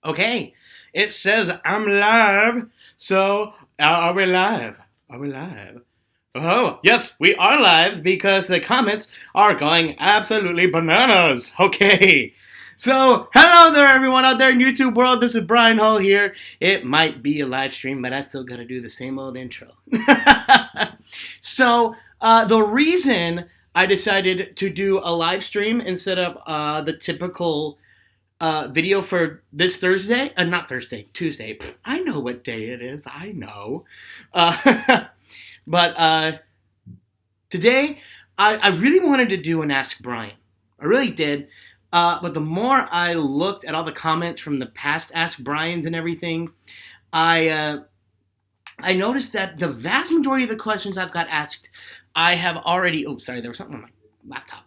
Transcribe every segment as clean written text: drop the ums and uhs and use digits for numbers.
Okay, it says I'm live, so are we live? Are we live? Oh, yes, we are live because the comments are going absolutely bananas. Okay, so hello there, everyone out there in YouTube world. This is Brian Hall here. It might be a live stream, but I still gotta do the same old intro. So, the reason I decided to do a live stream instead of the typical video for this Thursday. Not Thursday, Tuesday. Pfft, I know what day it is. I know. But today, I really wanted to do an Ask Brian. I really did. But the more I looked at all the comments from the past Ask Brians and everything, I noticed that the vast majority of the questions I've got asked, I have already. Oh, sorry, there was something on my laptop.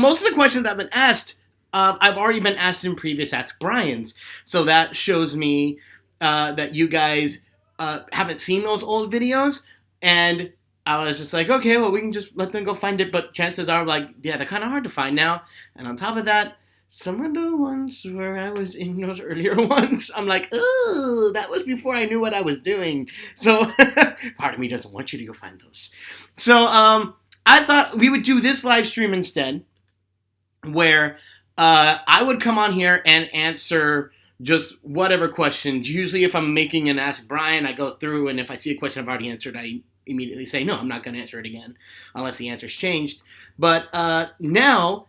Most of the questions I've been asked, I've already been asked in previous Ask Brian's. So that shows me that you guys haven't seen those old videos. And I was just like, okay, well, we can just let them go find it. But chances are, like, yeah, they're kind of hard to find now. And on top of that, some of the ones where I was in those earlier ones, I'm like, ooh, that was before I knew what I was doing. So part of me doesn't want you to go find those. So I thought we would do this live stream instead, where I would come on here and answer just whatever questions. Usually if I'm making an Ask Brian, I go through, and if I see a question I've already answered, I immediately say, no, I'm not going to answer it again unless the answer's changed. But now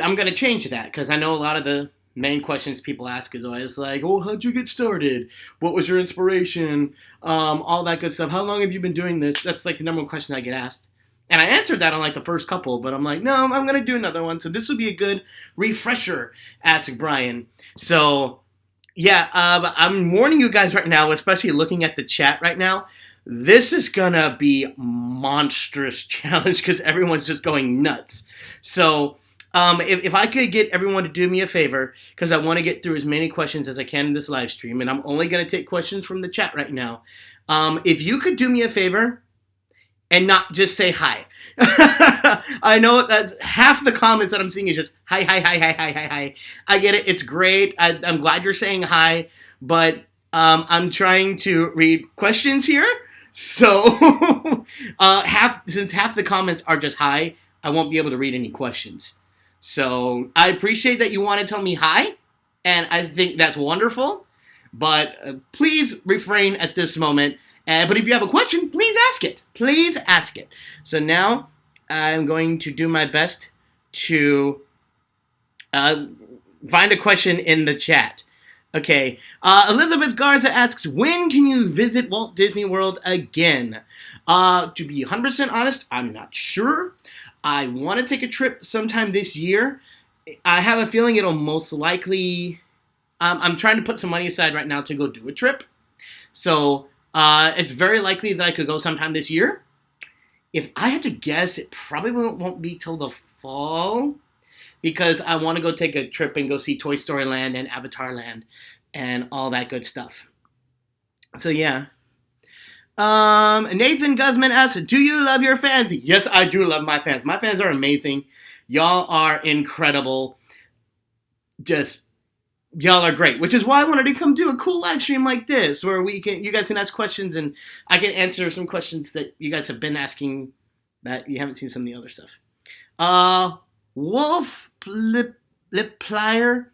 I'm going to change that because I know a lot of the main questions people ask is always like, oh, how'd you get started? What was your inspiration? All that good stuff. How long have you been doing this? That's like the number one question I get asked. And I answered that on like the first couple, but I'm like, no, I'm going to do another one. So this will be a good refresher, Ask Brian. So, yeah, I'm warning you guys right now, especially looking at the chat right now. This is going to be monstrous challenge because everyone's just going nuts. So if I could get everyone to do me a favor, because I want to get through as many questions as I can in this live stream, and I'm only going to take questions from the chat right now. If you could do me a favor and not just say hi. I know that's half the comments that I'm seeing is just hi, hi, hi, hi, hi, hi, hi. I get it. It's great. I'm glad you're saying hi, but I'm trying to read questions here. So since half the comments are just hi, I won't be able to read any questions. So I appreciate that you want to tell me hi, and I think that's wonderful. But please refrain at this moment. But if you have a question, please ask it. Please ask it. So now I'm going to do my best to find a question in the chat. Okay. Elizabeth Garza asks, when can you visit Walt Disney World again? To be 100% honest, I'm not sure. I want to take a trip sometime this year. I have a feeling it'll most likely... I'm trying to put some money aside right now to go do a trip. So it's very likely that I could go sometime this year. If I had to guess, it probably won't be till the fall, because I want to go take a trip and go see Toy Story Land and Avatar Land and all that good stuff. So yeah. Nathan Guzman asks, do you love your fans? Yes, I do love my fans. My fans are amazing. Y'all are incredible. Y'all are great, which is why I wanted to come do a cool live stream like this, where you guys can ask questions and I can answer some questions that you guys have been asking that you haven't seen some of the other stuff. Wolf Liplier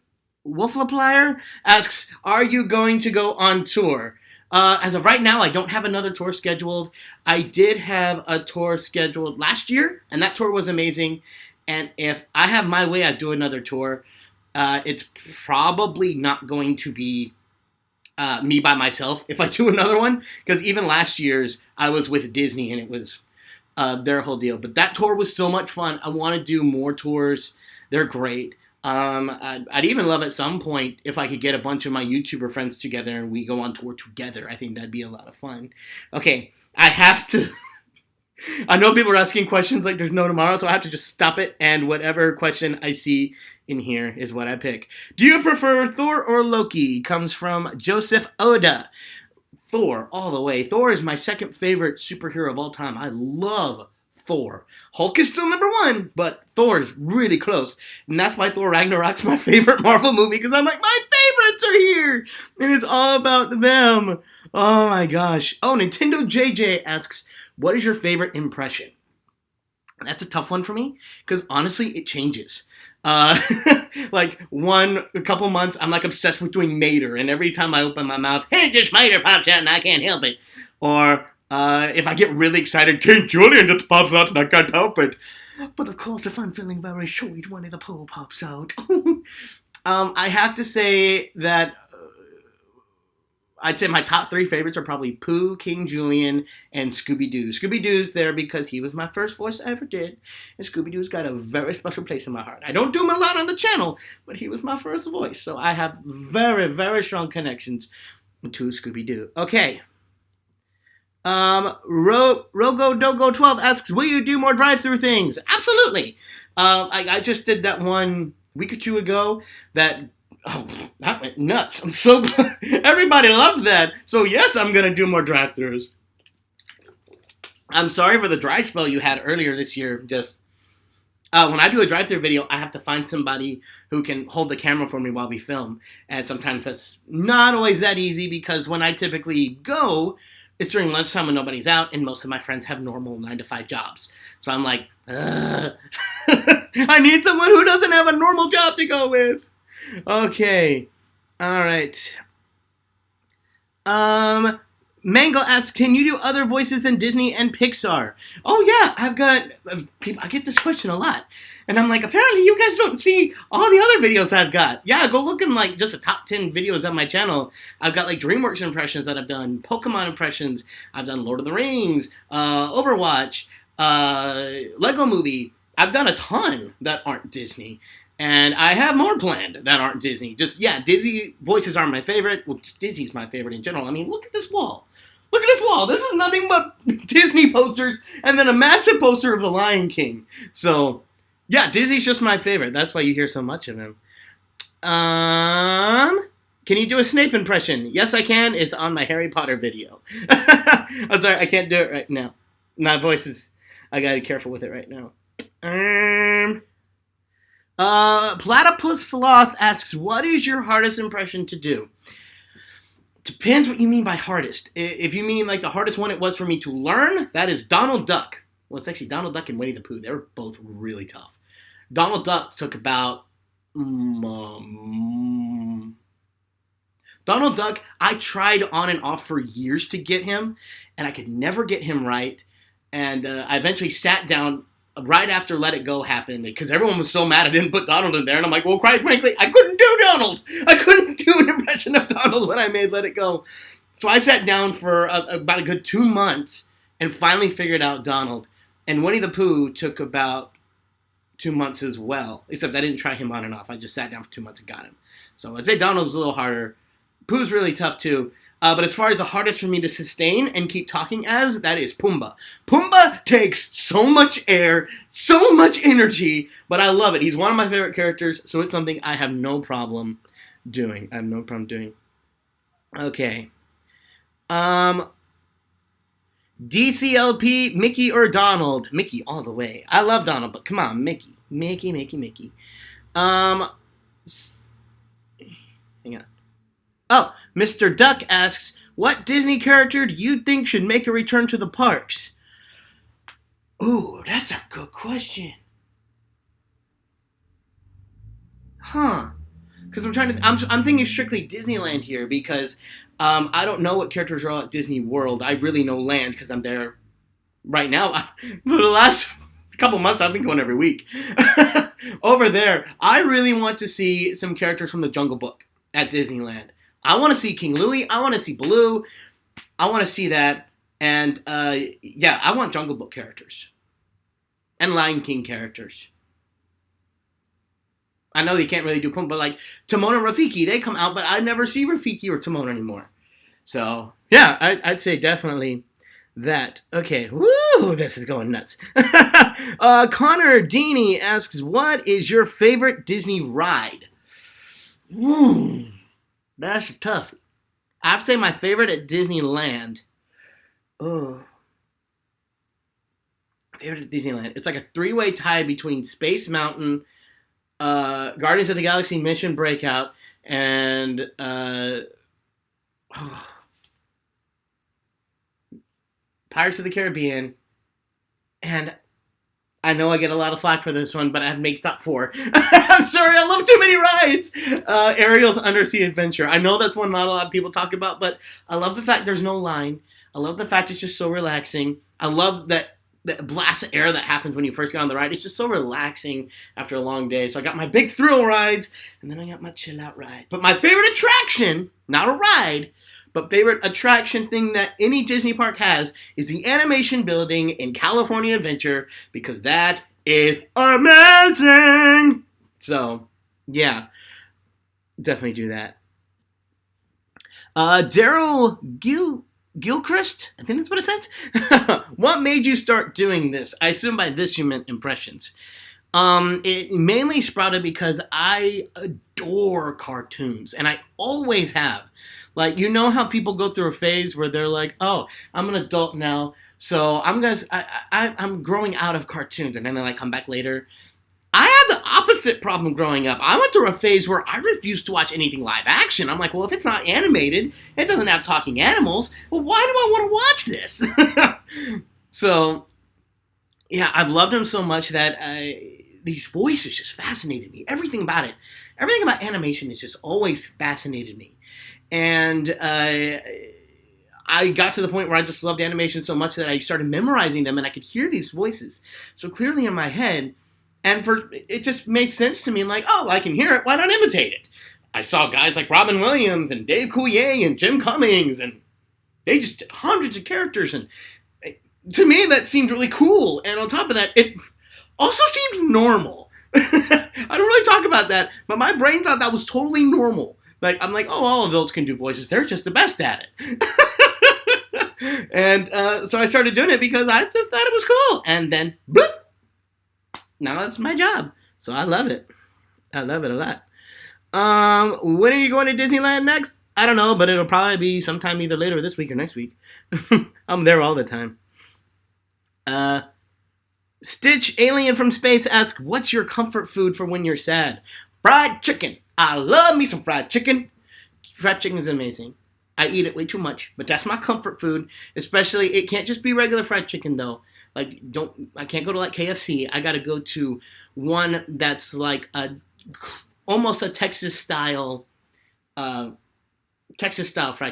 asks, are you going to go on tour? As of right now, I don't have another tour scheduled. I did have a tour scheduled last year, and that tour was amazing. And if I have my way, I'd do another tour. It's probably not going to be me by myself if I do another one, because even last year's, I was with Disney, and it was their whole deal. But that tour was so much fun. I want to do more tours. They're great. I'd even love at some point if I could get a bunch of my YouTuber friends together and we go on tour together. I think that'd be a lot of fun. Okay, I have to I know people are asking questions like there's no tomorrow, so I have to just stop it, and whatever question I see in here is what I pick. Do you prefer Thor or Loki? Comes from Joseph Oda. Thor, all the way. Thor is my second favorite superhero of all time. I love Thor. Hulk is still number one, but Thor is really close. And that's why Thor Ragnarok's my favorite Marvel movie, because I'm like, my favorites are here! And it's all about them. Oh my gosh. Oh, Nintendo JJ asks, what is your favorite impression? That's a tough one for me, because honestly, it changes. Like a couple months, I'm like obsessed with doing Mater, and every time I open my mouth, hey, this Mater pops out and I can't help it. Or if I get really excited, King Julian just pops out and I can't help it. But of course, if I'm feeling very sweet, Winnie the Pooh pops out. I have to say that I'd say my top three favorites are probably Pooh, King Julian, and Scooby-Doo. Scooby-Doo's there because he was my first voice I ever did, and Scooby-Doo's got a very special place in my heart. I don't do him a lot on the channel, but he was my first voice, so I have very, very strong connections to Scooby-Doo. Okay. Rogo12 asks, will you do more drive-through things? Absolutely. I just did that one week or two ago that... Oh, that went nuts. I'm so glad. Everybody loved that. So yes, I'm going to do more drive-thrus. I'm sorry for the dry spell you had earlier this year. Just when I do a drive-thru video, I have to find somebody who can hold the camera for me while we film. And sometimes that's not always that easy because when I typically go, it's during lunchtime when nobody's out and most of my friends have normal 9-to-5 jobs. So I'm like, I need someone who doesn't have a normal job to go with. Okay. Alright. Mango asks, can you do other voices than Disney and Pixar? Oh yeah, I've got people. I get this question a lot. And I'm like, apparently you guys don't see all the other videos I've got. Yeah, go look in like just the top 10 videos on my channel. I've got like DreamWorks impressions that I've done, Pokemon impressions, I've done Lord of the Rings, Overwatch, Lego Movie. I've done a ton that aren't Disney. And I have more planned that aren't Disney. Just, yeah, Disney voices are my favorite. Well, Disney's my favorite in general. I mean, look at this wall. Look at this wall. This is nothing but Disney posters and then a massive poster of The Lion King. So, yeah, Disney's just my favorite. That's why you hear so much of him. Can you do a Snape impression? Yes, I can. It's on my Harry Potter video. I'm sorry, I can't do it right now. My voice is... I gotta be careful with it right now. Platypus Sloth asks, what is your hardest impression to do? Depends what you mean by hardest. If you mean like the hardest one it was for me to learn, that is Donald Duck. Well, it's actually Donald Duck and Winnie the Pooh. They were both really tough. Donald Duck took about... Donald Duck, I tried on and off for years to get him, and I could never get him right. And I eventually sat down right after Let It Go happened, because everyone was so mad I didn't put Donald in there, and I'm like, well, quite frankly, I couldn't do Donald! I couldn't do an impression of Donald when I made Let It Go. So I sat down for about a good 2 months, and finally figured out Donald. And Winnie the Pooh took about 2 months as well, except I didn't try him on and off. I just sat down for 2 months and got him. So I'd say Donald's a little harder. Pooh's really tough too. But as far as the hardest for me to sustain and keep talking as, that is Pumbaa. Pumbaa takes so much air, so much energy, but I love it. He's one of my favorite characters, so it's something I have no problem doing. Okay. DCLP, Mickey or Donald? Mickey all the way. I love Donald, but come on, Mickey. Mickey. Hang on. Oh, Mr. Duck asks, what Disney character do you think should make a return to the parks? Ooh, that's a good question. Huh. Because I'm thinking strictly Disneyland here, because I don't know what characters are all at Disney World. I really know Land, because I'm there right now. For the last couple months, I've been going every week. Over there, I really want to see some characters from the Jungle Book at Disneyland. I want to see King Louie. I want to see Baloo. I want to see that. And, yeah, I want Jungle Book characters. And Lion King characters. I know you can't really do Pumbaa, but, like, Timon and Rafiki, they come out, but I never see Rafiki or Timon anymore. So, yeah, I'd say definitely that. Okay, woo, this is going nuts. Connor Deeney asks, what is your favorite Disney ride? Ooh, that's tough. I have to say my favorite at Disneyland. Oh, favorite at Disneyland. It's like a three-way tie between Space Mountain, Guardians of the Galaxy Mission Breakout, and Pirates of the Caribbean. And I know I get a lot of flack for this one, but I have to make top four. I'm sorry, I love too many rides. Ariel's Undersea Adventure. I know that's one not a lot of people talk about, but I love the fact there's no line. I love the fact it's just so relaxing. I love that blast of air that happens when you first get on the ride. It's just so relaxing after a long day. So I got my big thrill rides, and then I got my chill out ride. But my favorite attraction, not a ride, but favorite attraction thing that any Disney park has is the animation building in California Adventure, because that is amazing. So, yeah, definitely do that. Daryl Gilchrist, I think that's what it says. What made you start doing this? I assume by this you meant impressions. It mainly sprouted because I adore cartoons, and I always have. Like, you know how people go through a phase where they're like, oh, I'm an adult now, so I'm growing out of cartoons, and then they like come back later. I had the opposite problem growing up. I went through a phase where I refused to watch anything live action. I'm like, well, if it's not animated, it doesn't have talking animals, well, why do I want to watch this? So, yeah, I've loved them so much that these voices just fascinated me. Everything about it. Everything about animation has just always fascinated me. And I got to the point where I just loved animation so much that I started memorizing them, and I could hear these voices so clearly in my head. And it just made sense to me. Like, oh, I can hear it. Why not imitate it? I saw guys like Robin Williams and Dave Coulier and Jim Cummings, and they just did hundreds of characters. And to me, that seemed really cool. And on top of that, it also seemed normal. I don't really talk about that, but my brain thought that was totally normal. Like, I'm like, oh, all adults can do voices. They're just the best at it. And so I started doing it because I just thought it was cool. And then, bloop, now that's my job. So I love it. I love it a lot. When are you going to Disneyland next? I don't know, but it'll probably be sometime either later this week or next week. I'm there all the time. Stitch Alien from Space asks, what's your comfort food for when you're sad? Fried chicken. I love me some fried chicken. Fried chicken is amazing. I eat it way too much, but that's my comfort food. Especially, it can't just be regular fried chicken though. Like, I can't go to like KFC. I gotta go to one that's like almost a Texas style fried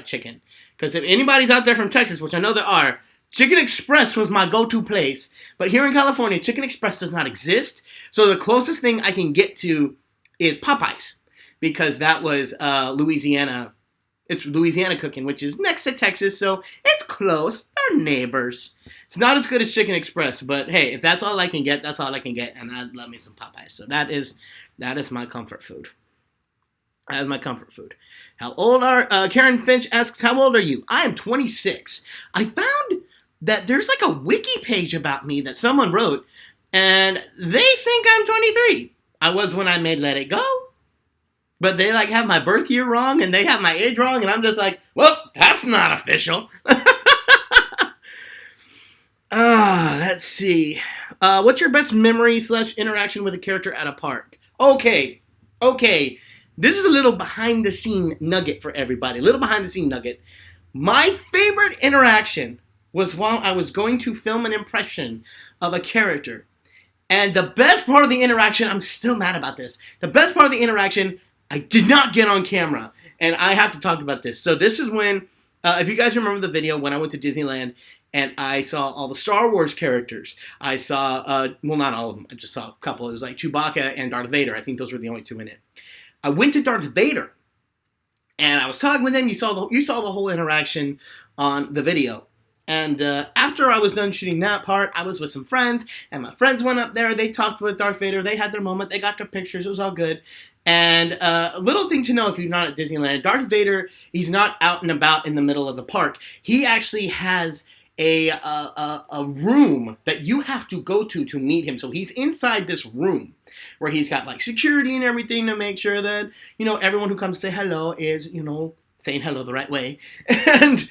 chicken. Because if anybody's out there from Texas, which I know there are, Chicken Express was my go-to place. But here in California, Chicken Express does not exist. So the closest thing I can get to is Popeyes, because that was Louisiana. It's Louisiana cooking, which is next to Texas, so it's close. They're neighbors. It's not as good as Chicken Express, but hey, if that's all I can get, that's all I can get, and I love me some Popeyes. So that is my comfort food. That is my comfort food. How old are Karen Finch asks, how old are you? I am 26. I found that there's like a wiki page about me that someone wrote, and they think I'm 23. I was when I made Let It Go. But they like have my birth year wrong, and they have my age wrong, and I'm just like, well, that's not official. Let's see. What's your best memory / interaction with a character at a park? Okay. This is a little behind the scene nugget for everybody. A little behind the scene nugget. My favorite interaction was while I was going to film an impression of a character. And the best part of the interaction, I'm still mad about this. The best part of the interaction, I did not get on camera, and I have to talk about this. So this is when, if you guys remember the video when I went to Disneyland and I saw all the Star Wars characters. I saw, well, not all of them. I just saw a couple. It was like Chewbacca and Darth Vader. I think those were the only two in it. I went to Darth Vader, and I was talking with him. You saw the whole interaction on the video. And after I was done shooting that part, I was with some friends, and my friends went up there. They talked with Darth Vader. They had their moment. They got their pictures. It was all good. And a little thing to know if you're not at Disneyland, Darth Vader, he's not out and about in the middle of the park. He actually has a room that you have to go to meet him. So he's inside this room where he's got like security and everything to make sure that, you know, everyone who comes to say hello is, you know, saying hello the right way. And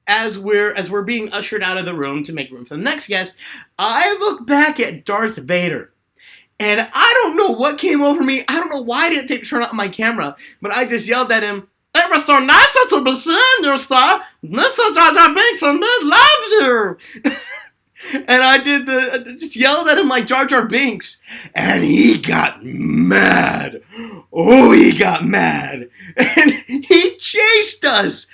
as we're being ushered out of the room to make room for the next guest, I look back at Darth Vader. And I don't know what came over me. I don't know why I didn't take a turn on my camera, but I just yelled at him, "It was so nice to be seeing you, sir. Mr. Jar Jar Binks and me love you." And I just yelled at him like Jar Jar Binks. And he got mad. Oh, he got mad. And he chased us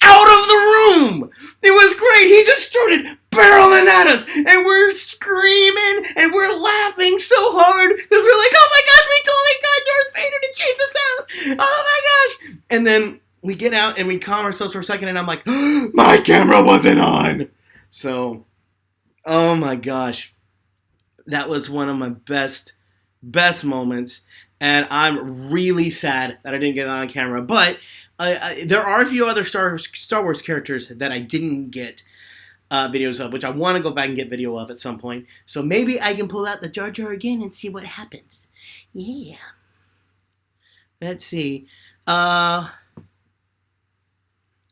out of the room. It was great. He just started barreling at us, and we're screaming, and we're laughing so hard, because we're like, oh my gosh, we totally got Darth Vader to chase us out. Oh my gosh. And then we get out, and we calm ourselves for a second, and I'm like, my camera wasn't on. So, oh my gosh. That was one of my best moments, and I'm really sad that I didn't get it on camera, but there are a few other Star Wars characters that I didn't get videos of, which I want to go back and get video of at some point. So maybe I can pull out the Jar Jar again and see what happens. Yeah. Let's see. Wizo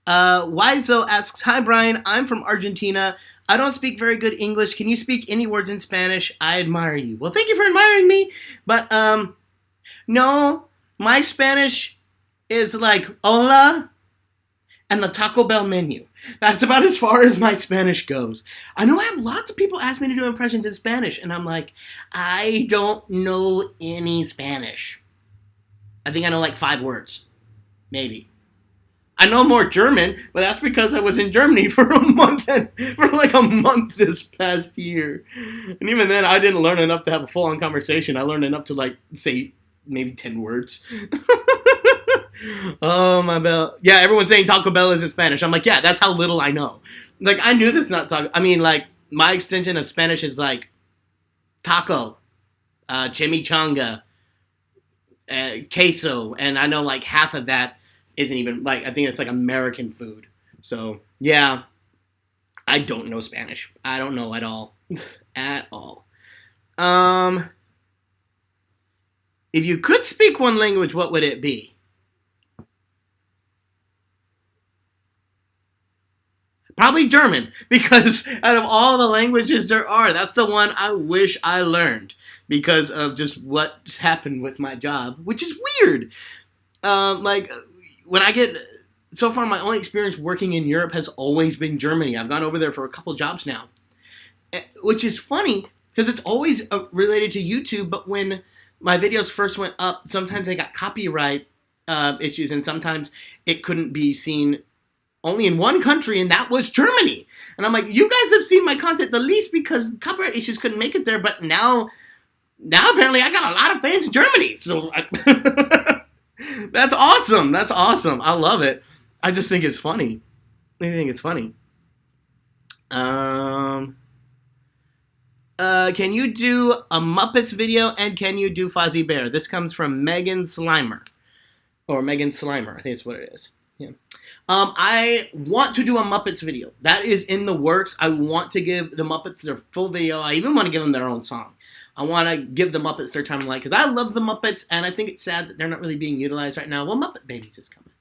asks, "Hi Brian, I'm from Argentina. I don't speak very good English. Can you speak any words in Spanish? I admire you." Well, thank you for admiring me. But no, my Spanish is like hola and the Taco Bell menu. That's about as far as my Spanish goes. I know I have lots of people ask me to do impressions in Spanish, and I'm like, I don't know any Spanish. I think I know like 5 words. Maybe. I know more German, but that's because I was in Germany for like a month this past year. And even then, I didn't learn enough to have a full-on conversation. I learned enough to like say maybe 10 words. Oh my bell. Yeah, everyone's saying Taco Bell is in Spanish. I'm like, yeah, that's how little I know. Like, I knew that's not taco. I mean, like, my extension of Spanish is like taco, chimichanga, queso, and I know like half of that isn't even, like, I think it's like American food. So, yeah, I don't know Spanish. I don't know at all. At all. If you could speak one language, what would it be? Probably German, because out of all the languages there are, that's the one I wish I learned because of just what's happened with my job, which is weird. Like, when I get, so far my only experience working in Europe has always been Germany. I've gone over there for a couple jobs now, which is funny because it's always related to YouTube, but when my videos first went up, sometimes they got copyright issues, and sometimes it couldn't be seen only in one country, and that was Germany. And I'm like, you guys have seen my content the least because copyright issues couldn't make it there, but now apparently I got a lot of fans in Germany. So that's awesome. That's awesome. I love it. I just think it's funny. I think it's funny. Can you do a Muppets video, and can you do Fozzie Bear? This comes from Megan Slimer. Or Megan Slimer, I think it's what it is. Yeah. I want to do a Muppets video. That is in the works. I want to give the Muppets their full video. I even want to give them their own song. I want to give the Muppets their time of life, because I love the Muppets, and I think it's sad that they're not really being utilized right now. Well, Muppet Babies is coming.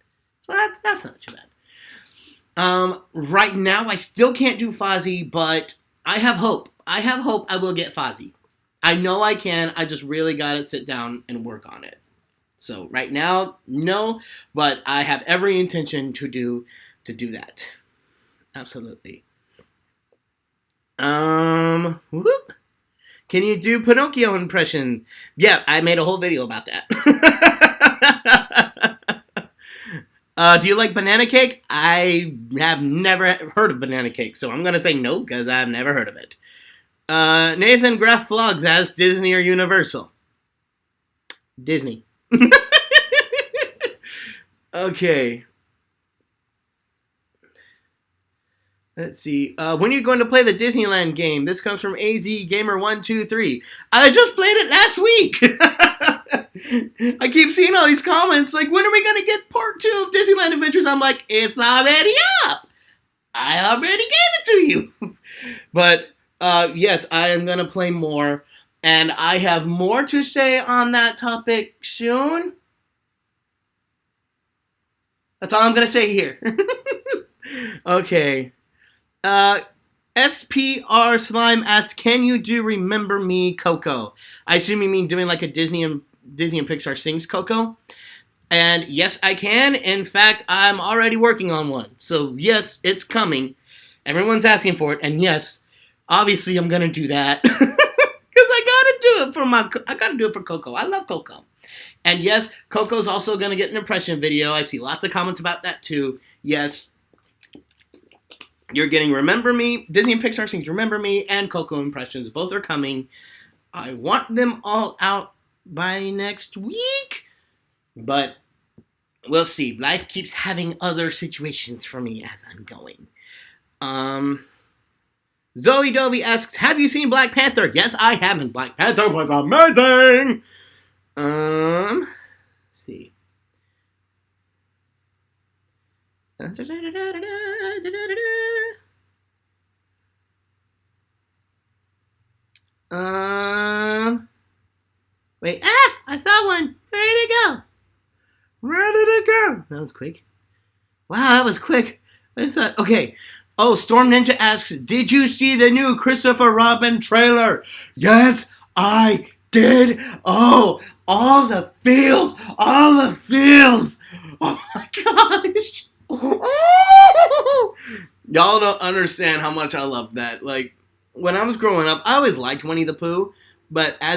So that's not too bad. Right now, I still can't do Fozzie, but I have hope. I have hope I will get Fozzie. I know I can. I just really got to sit down and work on it. So right now, no, but I have every intention to do that. Absolutely. Whoop. Can you do Pinocchio impression? Yeah, I made a whole video about that. Do you like banana cake? I have never heard of banana cake, so I'm going to say no, because I've never heard of it. Nathan Graff Vlogs asks, Disney or Universal? Disney. Okay. Let's see. When are you going to play the Disneyland game? This comes from AZ Gamer 123. I just played it last week. I keep seeing all these comments like, when are we going to get part 2 of Disneyland Adventures? I'm like, it's already up. I already gave it to you. But yes, I am gonna play more, and I have more to say on that topic soon. That's all I'm gonna say here. Okay. Uh, SPR Slime asks, "Can you do Remember Me, Coco?" I assume you mean doing like a Disney and Pixar sings Coco. And yes, I can. In fact, I'm already working on one. So yes, it's coming. Everyone's asking for it, and yes, obviously I'm gonna do that because I gotta do it for Coco. I love Coco. And yes, Coco's also gonna get an impression video. I see lots of comments about that too. Yes, you're getting Remember Me, Disney and Pixar sings Remember Me, and Coco impressions. Both are coming. I want them all out by next week, but we'll see. Life keeps having other situations for me as I'm going. Zoe Dobie asks, "Have you seen Black Panther?" Yes, I haven't. Black Panther was amazing. Let's see. Wait. I saw one. Where did it go? Where did it go? That was quick. Wow, that was quick. What is that? Okay. Oh, Storm Ninja asks, "Did you see the new Christopher Robin trailer?" Yes, I did. Oh, all the feels. All the feels. Oh my gosh. Y'all don't understand how much I love that. Like, when I was growing up, I always liked Winnie the Pooh. But I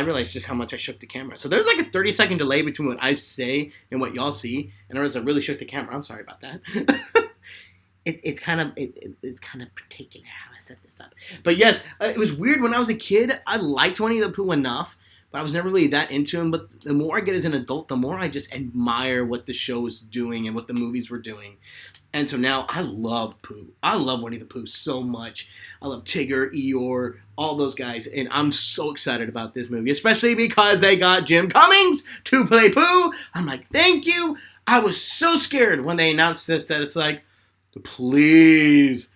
realized just how much I shook the camera. So there's like a 30-second delay between what I say and what y'all see. And I really shook the camera. I'm sorry about that. It's kind of particular how I set this up. But yes, it was weird when I was a kid. I liked Winnie the Pooh enough, but I was never really that into him. But the more I get as an adult, the more I just admire what the show was doing and what the movies were doing. And so now I love Pooh. I love Winnie the Pooh so much. I love Tigger, Eeyore, all those guys. And I'm so excited about this movie, especially because they got Jim Cummings to play Pooh. I'm like, thank you. I was so scared when they announced this that it's like, please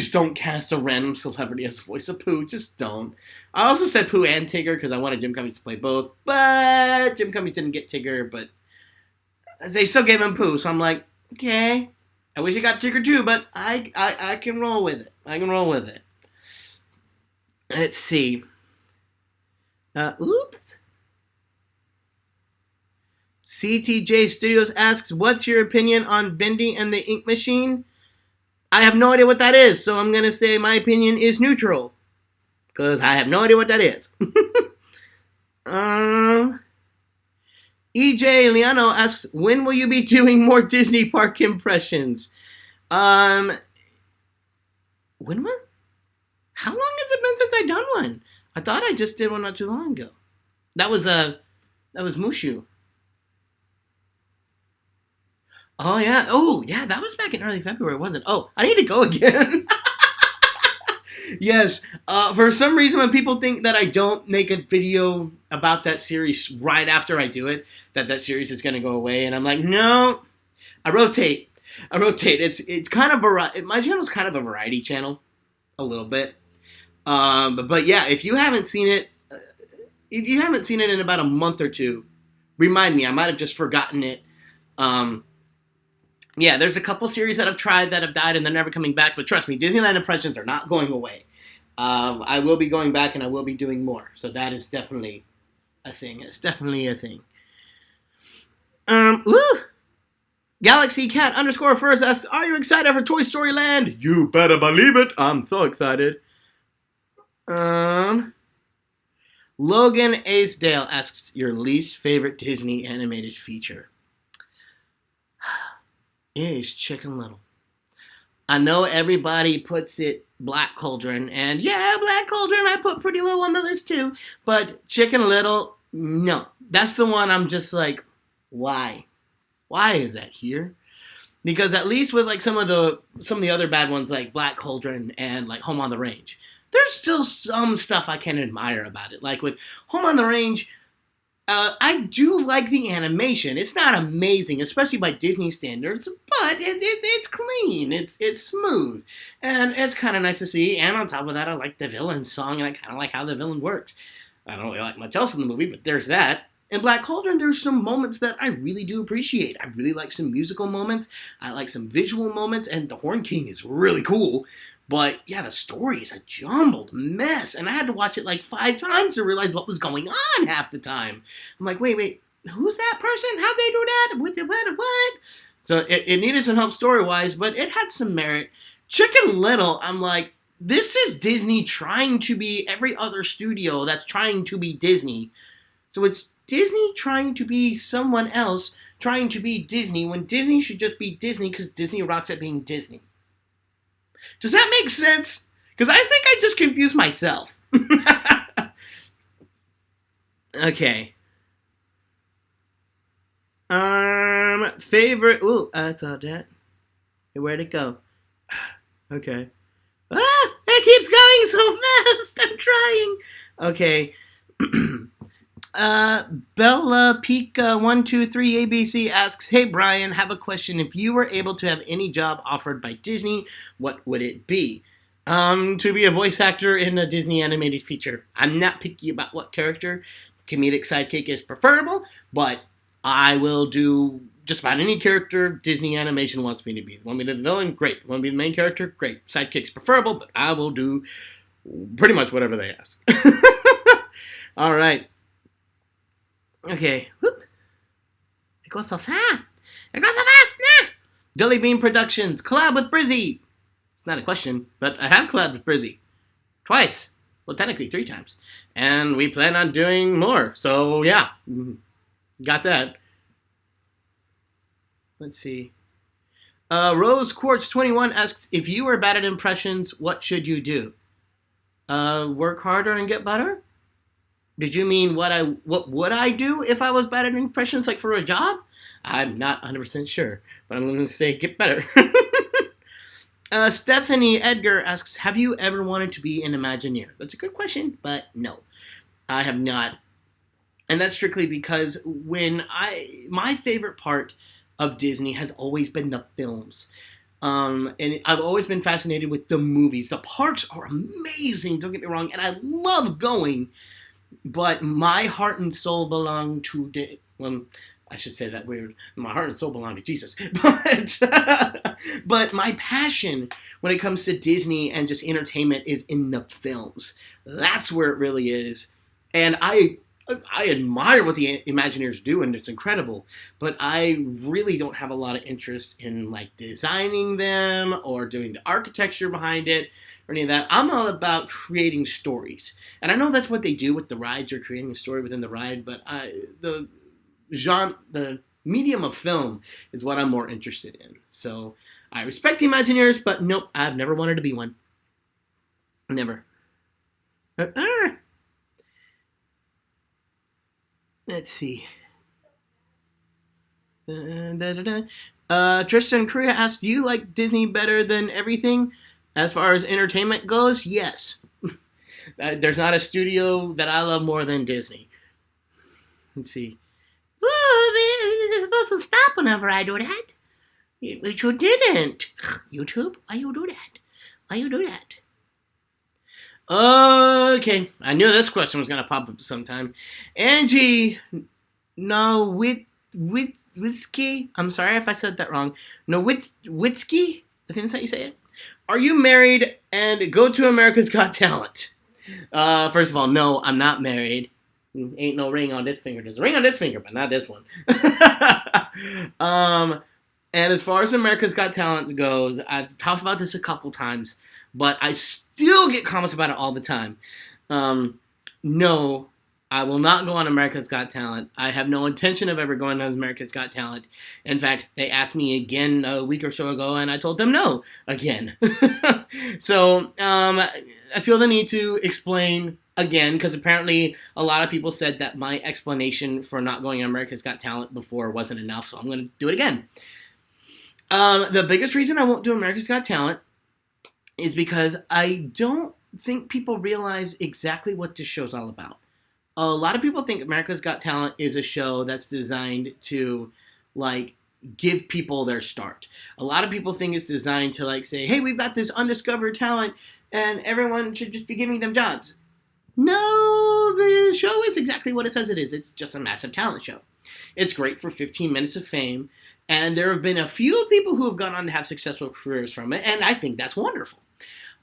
don't cast a random celebrity as the voice of Pooh. Just don't. I also said Pooh and Tigger because I wanted Jim Cummings to play both. But Jim Cummings didn't get Tigger, but they still gave him Pooh. So I'm like, okay. I wish I got Tigger too, but I can roll with it. I can roll with it. Let's see. Oops. CTJ Studios asks, "What's your opinion on Bendy and the Ink Machine?" I have no idea what that is, so I'm going to say my opinion is neutral. Because I have no idea what that is. EJ Liano asks, "When will you be doing more Disney park impressions?" When was? How long has it been since I've done one? I thought I just did one not too long ago. That was Mushu. Oh yeah, that was back in early February, wasn't it? Oh, I need to go again. Yes, for some reason when people think that I don't make a video about that series right after I do it, that series is going to go away, and I'm like, no, I rotate. It's kind of my channel's kind of a variety channel, a little bit. But yeah, if you haven't seen it in about a month or two, remind me. I might have just forgotten it. Yeah, there's a couple series that I've tried that have died and they're never coming back. But trust me, Disneyland impressions are not going away. I will be going back and I will be doing more. So that is definitely a thing. It's definitely a thing. Galaxy Cat _first asks, "Are you excited for Toy Story Land?" You better believe it. I'm so excited. Logan Ace-Dale asks, "Your least favorite Disney animated feature?" Is Chicken Little. I know everybody puts it Black Cauldron, and yeah, Black Cauldron I put pretty low on the list too, but Chicken Little, no. That's the one I'm just like, why? Why is that here? Because at least with like some of the other bad ones like Black Cauldron and like Home on the Range, there's still some stuff I can admire about it. Like with Home on the Range, I do like the animation. It's not amazing, especially by Disney standards, but it's clean. It's smooth, and it's kind of nice to see. And on top of that, I like the villain song, and I kind of like how the villain works. I don't really like much else in the movie, but there's that. In Black Cauldron, there's some moments that I really do appreciate. I really like some musical moments. I like some visual moments, and the Horn King is really cool. But yeah, the story is a jumbled mess, and I had to watch it like 5 times to realize what was going on half the time. I'm like, wait, who's that person? How'd they do that? What? So it needed some help story-wise, but it had some merit. Chicken Little, I'm like, this is Disney trying to be every other studio that's trying to be Disney. So it's Disney trying to be someone else trying to be Disney when Disney should just be Disney because Disney rocks at being Disney. Does that make sense? Because I think I just confused myself. Okay. Favorite. Ooh, I thought that. Hey, where'd it go? Okay. Ah, it keeps going so fast. I'm trying. Okay. Bella Pika 123 ABC asks, "Hey Brian, have a question. If you were able to have any job offered by Disney, what would it be?" To be a voice actor in a Disney animated feature. I'm not picky about what character. Comedic sidekick is preferable, but I will do just about any character Disney animation wants me to be. Want me to be the villain? Great. Want me to be the main character? Great. Sidekick's preferable, but I will do pretty much whatever they ask. All right. Okay. Whoop. It goes so fast. Nah. Jelly Bean Productions. Collab with Brizzy. It's not a question, but I have collabed with Brizzy. Twice. Well, technically 3 times. And we plan on doing more. So, yeah. Got that. Let's see. Rose Quartz 21 asks, if you were bad at impressions, what should you do? Work harder and get better? Did you mean what would I do if I was bad at impressions, like for a job? I'm not 100% sure, but I'm going to say get better. Stephanie Edgar asks, have you ever wanted to be an Imagineer? That's a good question, but no, I have not. And that's strictly because my favorite part of Disney has always been the films. And I've always been fascinated with the movies. The parks are amazing, don't get me wrong, and I love going. But my heart and soul belong to I should say that weird. My heart and soul belong to Jesus. But my passion when it comes to Disney and just entertainment is in the films. That's where it really is. And I admire what the Imagineers do, and it's incredible. But I really don't have a lot of interest in like designing them or doing the architecture behind it or any of that. I'm all about creating stories. And I know that's what they do with the rides. You're creating a story within the ride, but the medium of film is what I'm more interested in. So I respect the Imagineers, but nope, I've never wanted to be one. Never. Let's see. Tristan Korea asks, do you like Disney better than everything? As far as entertainment goes, yes. There's not a studio that I love more than Disney. Let's see. You're supposed to stop whenever I do that. But you didn't. YouTube, why you do that? Why you do that? Okay, I knew this question was going to pop up sometime. Angie Nowitzki, I'm sorry if I said that wrong. Nowitzki? I think that's how you say it. Are you married and go to America's Got Talent? First of all, no, I'm not married. Ain't no ring on this finger. There's a ring on this finger, but not this one. And as far as America's Got Talent goes, I've talked about this a couple times, but I still get comments about it all the time. No, I will not go on America's Got Talent. I have no intention of ever going on America's Got Talent. In fact, they asked me again a week or so ago, and I told them no again. So I feel the need to explain again, because apparently a lot of people said that my explanation for not going on America's Got Talent before wasn't enough, so I'm going to do it again. The biggest reason I won't do America's Got Talent is because I don't think people realize exactly what this show's all about. A lot of people think America's Got Talent is a show that's designed to, like, give people their start. A lot of people think it's designed to, like, say, hey, we've got this undiscovered talent and everyone should just be giving them jobs. No, the show is exactly what it says it is. It's just a massive talent show. It's great for 15 minutes of fame, and there have been a few people who have gone on to have successful careers from it, and I think that's wonderful.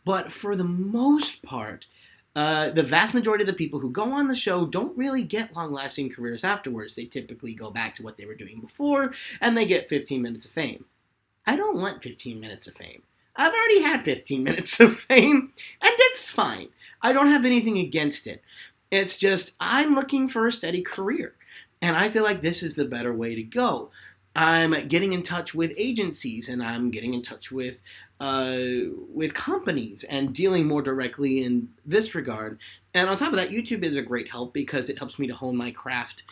But for the most part, the vast majority of the people who go on the show don't really get long-lasting careers afterwards. They typically go back to what they were doing before, and they get 15 minutes of fame. I don't want 15 minutes of fame. I've already had 15 minutes of fame, and it's fine. I don't have anything against it. It's just I'm looking for a steady career, and I feel like this is the better way to go. I'm getting in touch with agencies, and I'm getting in touch with companies and dealing more directly in this regard. And on top of that, YouTube is a great help because it helps me to hone my craft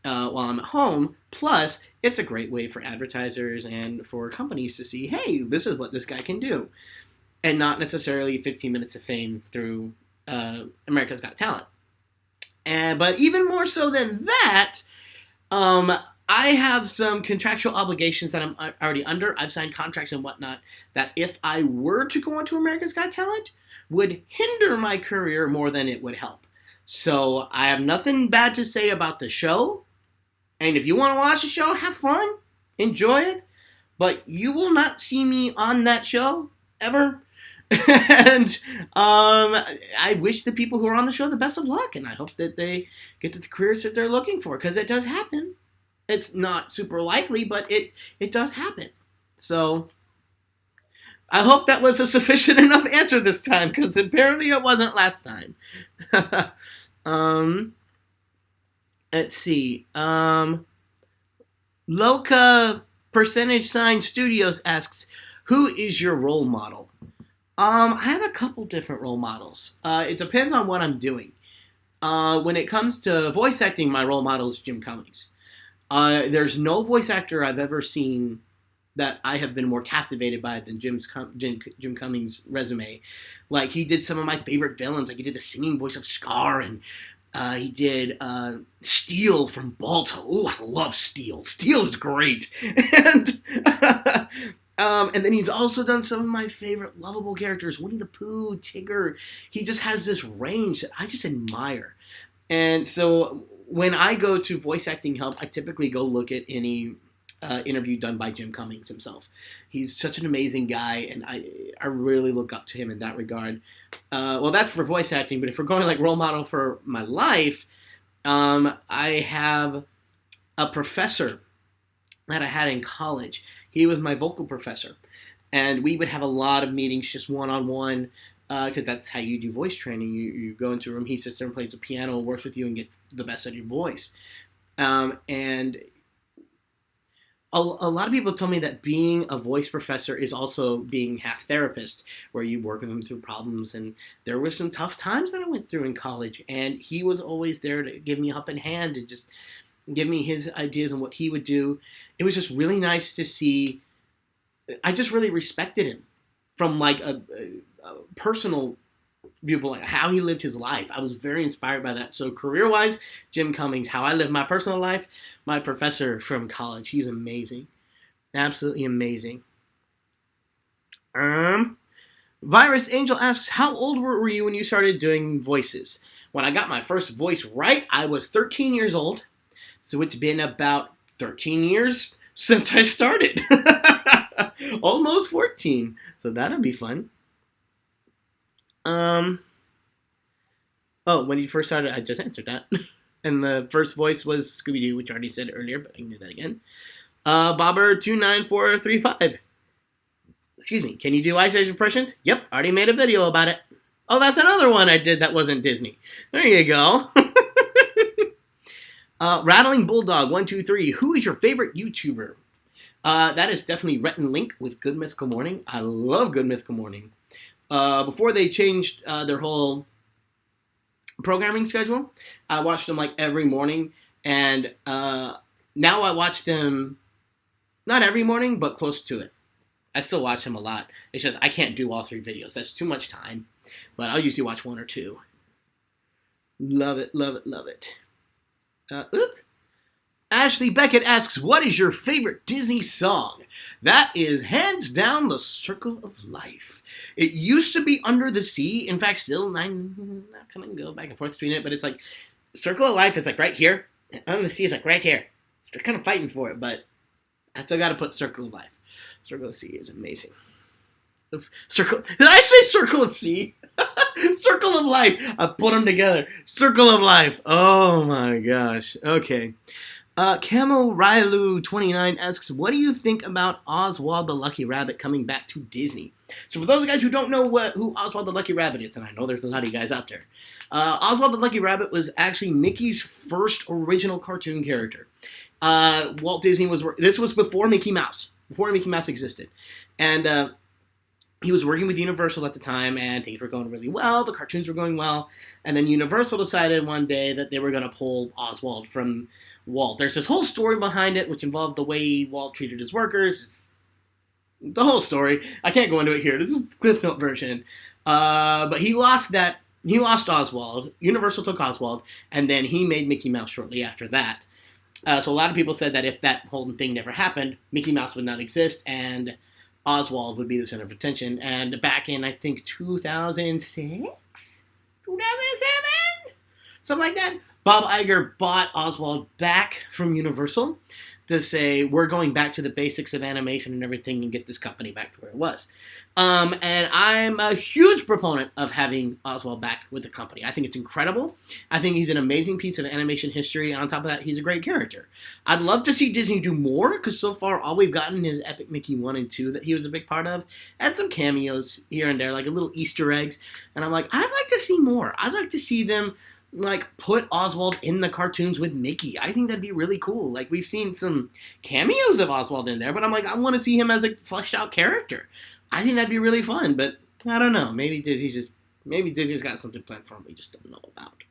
while I'm at home. Plus, it's a great way for advertisers and for companies to see, hey, this is what this guy can do. And not necessarily 15 minutes of fame through America's Got Talent. But even more so than that, I have some contractual obligations that I'm already under. I've signed contracts and whatnot that if I were to go onto America's Got Talent, would hinder my career more than it would help. So I have nothing bad to say about the show. And if you want to watch the show, have fun, enjoy it. But you will not see me on that show ever. And I wish the people who are on the show the best of luck, and I hope that they get to the careers that they're looking for, because it does happen. It's not super likely, but it does happen. So I hope that was a sufficient enough answer this time, because apparently it wasn't last time. Let's see. Loca % Studios asks, who is your role model? I have a couple different role models. It depends on what I'm doing. When it comes to voice acting, my role model is Jim Cummings. There's no voice actor I've ever seen that I have been more captivated by than Jim Cummings' resume. Like, he did some of my favorite villains. Like, he did the singing voice of Scar, and he did Steel from Balto. Ooh, I love Steel. Steel is great. And then he's also done some of my favorite lovable characters, Winnie the Pooh, Tigger. He just has this range that I just admire. And so when I go to voice acting help, I typically go look at any interview done by Jim Cummings himself. He's such an amazing guy, and I really look up to him in that regard. Well, that's for voice acting, but if we're going like role model for my life, I have a professor that I had in college. He was my vocal professor, and we would have a lot of meetings just one-on-one, because that's how you do voice training. You go into a room, he sits there and plays the piano, works with you, and gets the best out of your voice. And a lot of people tell me that being a voice professor is also being half therapist, where you work with them through problems. And there were some tough times that I went through in college, and he was always there to give me a helping hand and just give me his ideas on what he would do. It was just really nice to see. I just really respected him from like a personal viewpoint, how he lived his life. I was very inspired by that. So career-wise, Jim Cummings. How I live my personal life, my professor from college. He's amazing. Absolutely amazing. Virus Angel asks, how old were you when you started doing voices? When I got my first voice right, I was 13 years old. So it's been about 13 years since I started. Almost 14. So that'll be fun. Oh, when you first started, I just answered that. And the first voice was Scooby-Doo, which I already said earlier, but I can do that again. Bobber29435. Excuse me, can you do Ice Age impressions? Yep, already made a video about it. Oh, that's another one I did that wasn't Disney. There you go. Rattling Bulldog 123. Who is your favorite YouTuber? That is definitely Rhett and Link with Good Mythical Morning. I love Good Mythical Morning. Before they changed their whole programming schedule, I watched them like every morning, and now I watch them not every morning, but close to it. I still watch them a lot. It's just I can't do all 3 videos. That's too much time, but I'll usually watch 1 or 2. Love it, love it, love it. Oops. Ashley Beckett asks, what is your favorite Disney song? That is hands down The Circle of Life. It used to be Under the Sea. In fact, still, I'm not going to go back and forth between it, but it's like, Circle of Life is like right here, and Under the Sea is like right here. So they're kind of fighting for it, but I still got to put Circle of Life. Circle of the Sea is amazing. Circle, did I say Circle of Sea? Circle of Life. I put them together. Circle of Life. Oh my gosh. Okay. Camo Railu 29 asks, what do you think about Oswald the Lucky Rabbit coming back to Disney? So for those guys who don't know who Oswald the Lucky Rabbit is, and I know there's a lot of you guys out there, Oswald the Lucky Rabbit was actually Mickey's first original cartoon character. Walt Disney this was before Mickey Mouse existed. And he was working with Universal at the time, and things were going really well. The cartoons were going well. And then Universal decided one day that they were going to pull Oswald from Walt. There's this whole story behind it, which involved the way Walt treated his workers. The whole story. I can't go into it here. This is the Cliff Note version. But he lost that. He lost Oswald. Universal took Oswald, and then he made Mickey Mouse shortly after that. So a lot of people said that if that whole thing never happened, Mickey Mouse would not exist, and Oswald would be the center of attention. And back in, I think, 2006? 2007? Something like that. Bob Iger bought Oswald back from Universal to say, we're going back to the basics of animation and everything and get this company back to where it was. And I'm a huge proponent of having Oswald back with the company. I think it's incredible. I think he's an amazing piece of animation history. And on top of that, he's a great character. I'd love to see Disney do more, because so far all we've gotten is Epic Mickey 1 and 2 that he was a big part of, and some cameos here and there, like a little Easter eggs. And I'm like, I'd like to see more. I'd like to see them put Oswald in the cartoons with Mickey. I think that'd be really cool. Like, we've seen some cameos of Oswald in there, but I'm like, I want to see him as a fleshed out character. I think that'd be really fun, but I don't know. Maybe Disney's got something planned for him we just don't know about.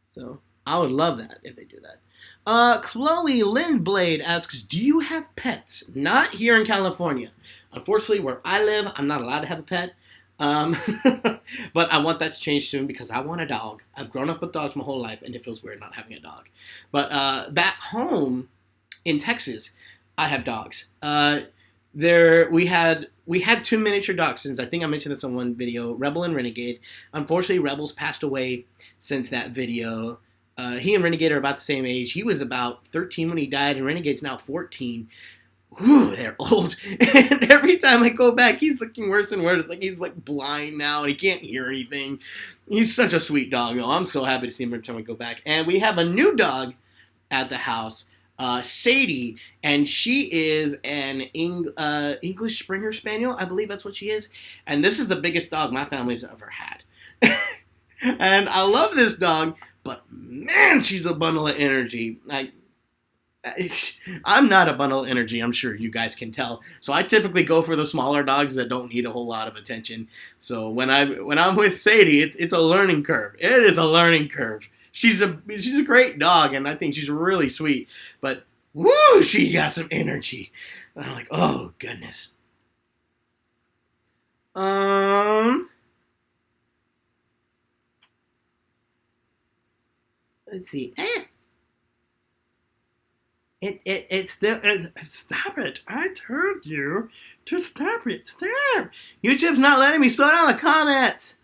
So, I would love that if they do that. Chloe Lindblade asks, do you have pets? Not here in California. Unfortunately, where I live, I'm not allowed to have a pet. But I want that to change soon, because I want a dog. I've grown up with dogs my whole life, and it feels weird not having a dog. But back home in Texas, I have dogs. We had 2 miniature dachshunds. I think I mentioned this on one video, Rebel and Renegade. Unfortunately, Rebel's passed away since that video. He and Renegade are about the same age. He was about 13 when he died, and Renegade's now 14. Whew, they're old. And every time I go back, he's looking worse and worse. Like, he's blind now, and he can't hear anything. He's such a sweet dog, though. I'm so happy to see him every time I go back. And we have a new dog at the house, Sadie, and she is an English Springer Spaniel. I believe that's what she is. And this is the biggest dog my family's ever had. And I love this dog, but man, she's a bundle of energy. I'm not a bundle of energy, I'm sure you guys can tell. So I typically go for the smaller dogs that don't need a whole lot of attention. So when I'm with Sadie, it's a learning curve. It is a learning curve. She's a great dog, and I think she's really sweet. But woo, she got some energy. And I'm like, oh goodness. Let's see. Stop it. I told you to stop it. Stop. YouTube's not letting me slow down the comments.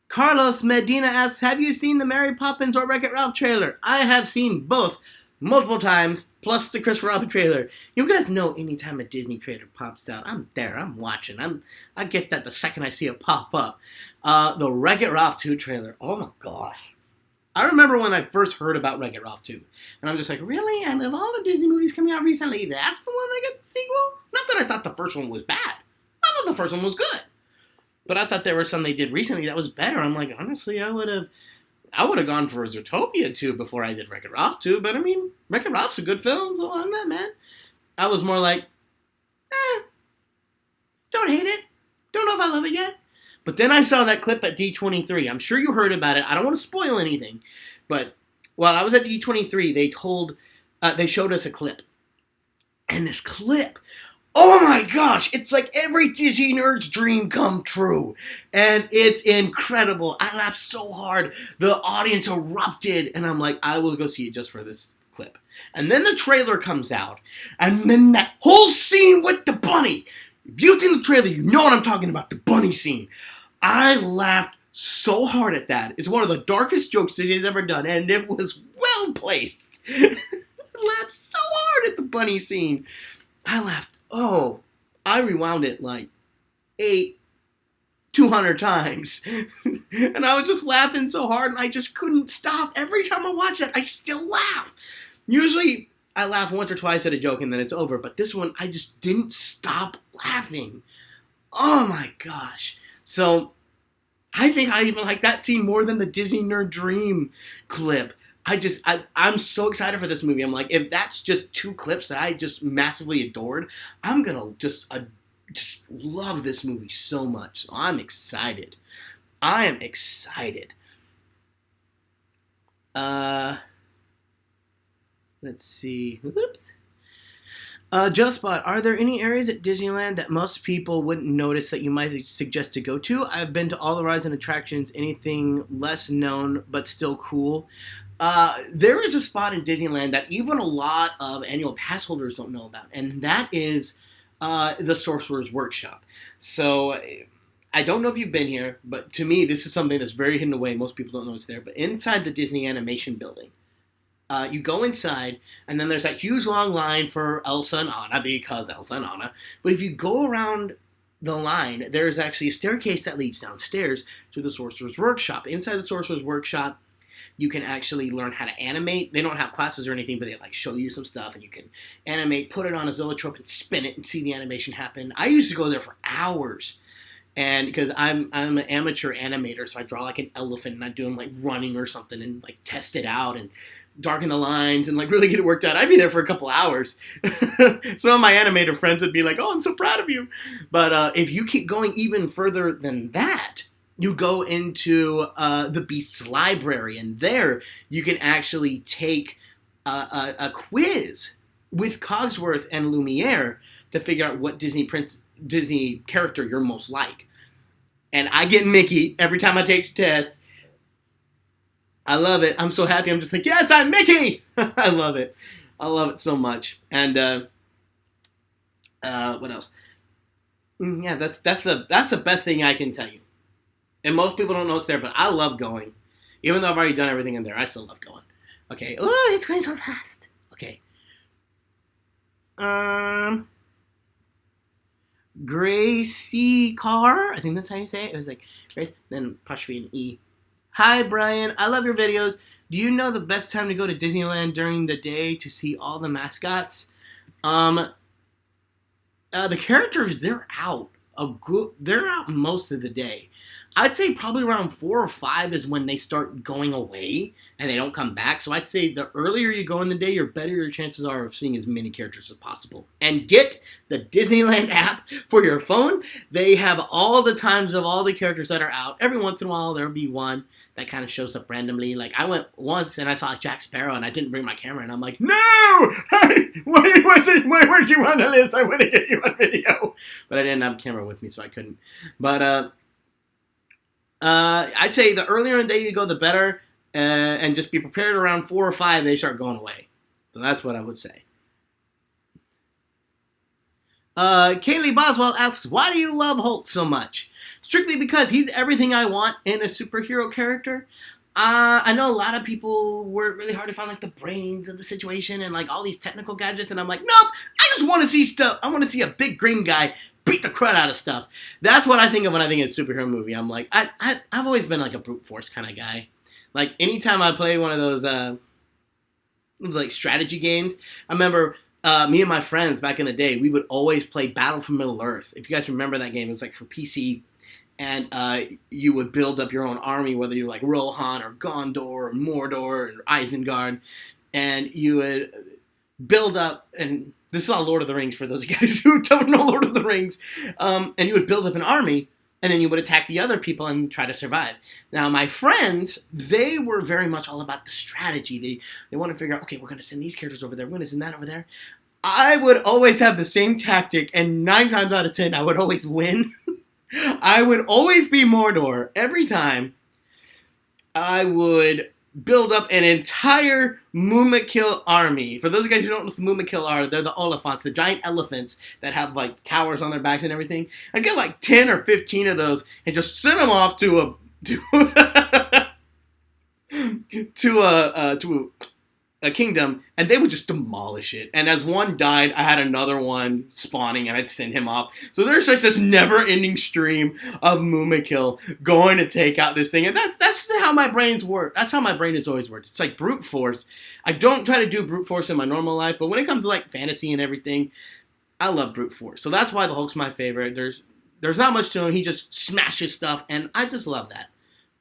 Carlos Medina asks, have you seen the Mary Poppins or Wreck-It Ralph trailer? I have seen both multiple times, plus the Christopher Robin trailer. You guys know anytime a Disney trailer pops out, I'm there, I'm watching. I get that the second I see it pop up. The Wreck-It Ralph 2 trailer, oh my gosh. I remember when I first heard about Wreck-It Ralph 2, and I'm just like, really? And of all the Disney movies coming out recently, that's the one that gets the sequel? Not that I thought the first one was bad. I thought the first one was good. But I thought there were some they did recently that was better. I'm like, honestly, I would have gone for Zootopia 2 before I did Wreck-It Ralph 2, but I mean, Wreck-It Ralph's a good film, so I'm not mad. I was more like, don't hate it. Don't know if I love it yet. But then I saw that clip at D23. I'm sure you heard about it. I don't want to spoil anything. But while I was at D23, they showed us a clip. And this clip, Oh my gosh, it's like every Disney nerd's dream come true. And it's incredible. I laughed so hard. The audience erupted. And I'm like, I will go see it just for this clip. And then the trailer comes out. And then that whole scene with the bunny. If you've seen the trailer, you know what I'm talking about. The bunny scene. I laughed so hard at that. It's one of the darkest jokes Disney's ever done. And it was well placed. I laughed so hard at the bunny scene. I laughed. Oh, I rewound it like 200 times. And I was just laughing so hard and I just couldn't stop. Every time I watch it, I still laugh. Usually I laugh once or twice at a joke and then it's over. But this one, I just didn't stop laughing. Oh my gosh. So I think I even like that scene more than the Disney Nerd Dream clip. I'm so excited for this movie. I'm like, if that's just 2 clips that I just massively adored, I'm going to just love this movie so much. So I'm excited. I am excited. Let's see. Whoops. Joe Spot, are there any areas at Disneyland that most people wouldn't notice that you might suggest to go to? I've been to all the rides and attractions, anything less known but still cool. There is a spot in Disneyland that even a lot of annual pass holders don't know about, and that is the Sorcerer's Workshop. So I don't know if you've been here, but to me, this is something that's very hidden away. Most people don't know it's there. But inside the Disney Animation Building, you go inside, and then there's that huge long line for Elsa and Anna, because Elsa and Anna. But if you go around the line, there's actually a staircase that leads downstairs to the Sorcerer's Workshop. Inside the Sorcerer's Workshop, you can actually learn how to animate. They don't have classes or anything, but they like show you some stuff, and you can animate, put it on a zoetrope, and spin it and see the animation happen. I used to go there for hours, and because I'm an amateur animator, so I draw like an elephant and I do him like running or something and like test it out and darken the lines and like really get it worked out. I'd be there for a couple hours. Some of my animator friends would be like, "Oh, I'm so proud of you." But if you keep going even further than that, you go into the Beast's Library, and there you can actually take a quiz with Cogsworth and Lumiere to figure out what Disney character you're most like. And I get Mickey every time I take the test. I love it. I'm so happy. I'm just like, yes, I'm Mickey! I love it. I love it so much. And what else? Yeah, that's the best thing I can tell you. And most people don't know it's there, but I love going. Even though I've already done everything in there, I still love going. Okay. Oh, it's going so fast. Okay. Gracie Carr. I think that's how you say it. It was like Grace, then apostrophe and E. Hi, Brian. I love your videos. Do you know the best time to go to Disneyland during the day to see all the mascots? The characters, they're out. They're out most of the day. I'd say probably around 4 or 5 is when they start going away and they don't come back. So I'd say the earlier you go in the day, the better your chances are of seeing as many characters as possible. And get the Disneyland app for your phone. They have all the times of all the characters that are out. Every once in a while, there'll be one that kind of shows up randomly. Like, I went once and I saw Jack Sparrow and I didn't bring my camera. And I'm like, no! Why weren't you on the list? I want to get you on video. But I didn't have a camera with me, so I couldn't. But, I'd say the earlier in the day you go, the better, and just be prepared around 4 or 5, they start going away. So that's what I would say. Kaylee Boswell asks, why do you love Hulk so much? Strictly because he's everything I want in a superhero character. I know a lot of people work really hard to find like the brains of the situation and like all these technical gadgets, and I'm like, nope, I just want to see stuff. I want to see a big green guy beat the crud out of stuff. That's what I think of when I think of a superhero movie. I'm like, I've always been like a brute force kind of guy. Like anytime I play one of those like strategy games, I remember me and my friends back in the day, we would always play Battle for Middle Earth. If you guys remember that game, it was like for PC, and you would build up your own army, whether you're like Rohan or Gondor or Mordor or Isengard, and you would build up, and this is all Lord of the Rings for those of you guys who don't know Lord of the Rings, and you would build up an army, and then you would attack the other people and try to survive. Now, my friends, they were very much all about the strategy. They want to figure out, okay, we're going to send these characters over there, we're going to send that over there. I would always have the same tactic, and 9 times out of 10, I would always win. I would always be Mordor every time. I would build up an entire Mumakil army. For those of you guys who don't know what the Mumakil are, they're the Oliphants, the giant elephants that have like towers on their backs and everything. I'd get like 10 or 15 of those and just send them off to a a kingdom, and they would just demolish it. And as one died, I had another one spawning, and I'd send him off. So there's such this never-ending stream of Mumakil going to take out this thing, and that's how my brains work. That's how my brain has always worked. It's like brute force. I don't try to do brute force in my normal life, but when it comes to like fantasy and everything, I love brute force. So that's why the Hulk's my favorite. There's not much to him. He just smashes stuff, and I just love that.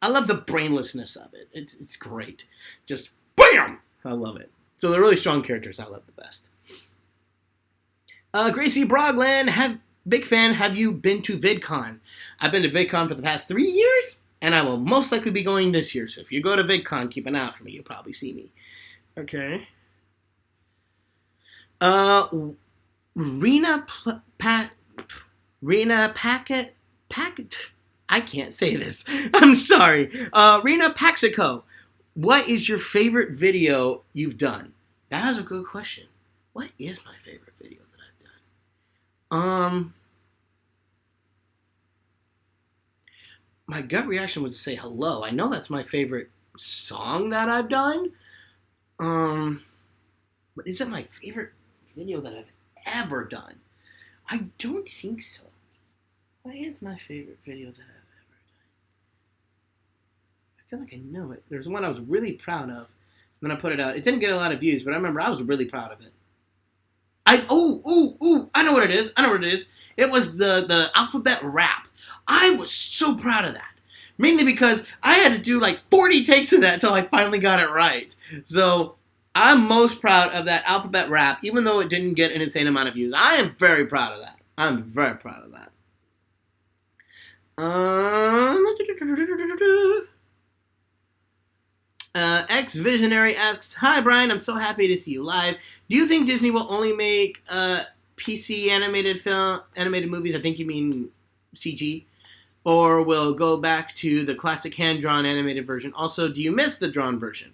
I love the brainlessness of it. It's great. Just BAM! I love it. So they're really strong characters. I love the best. Gracie Brogland, big fan. Have you been to VidCon? I've been to VidCon for the past 3 years, and I will most likely be going this year. So if you go to VidCon, keep an eye out for me. You'll probably see me. Okay. Rena Packet. I can't say this. I'm sorry. Rena Paxico. What is your favorite video you've done? That is a good question. What is my favorite video that I've done? My gut reaction was to say hello. I know that's my favorite song that I've done. But is it my favorite video that I've ever done? I don't think so. What is my favorite video that I've ever done? I feel like I know it. There's one I was really proud of. And then I put it out. It didn't get a lot of views, but I remember I was really proud of it. I know what it is. It was the alphabet rap. I was so proud of that. Mainly because I had to do like 40 takes of that until I finally got it right. So I'm most proud of that alphabet rap, even though it didn't get an insane amount of views. I am very proud of that. I'm very proud of that. X-Visionary asks, "Hi Brian, I'm so happy to see you live. Do you think Disney will only make PC animated movies? I think you mean CG. Or will go back to the classic hand-drawn animated version? Also, do you miss the drawn version?"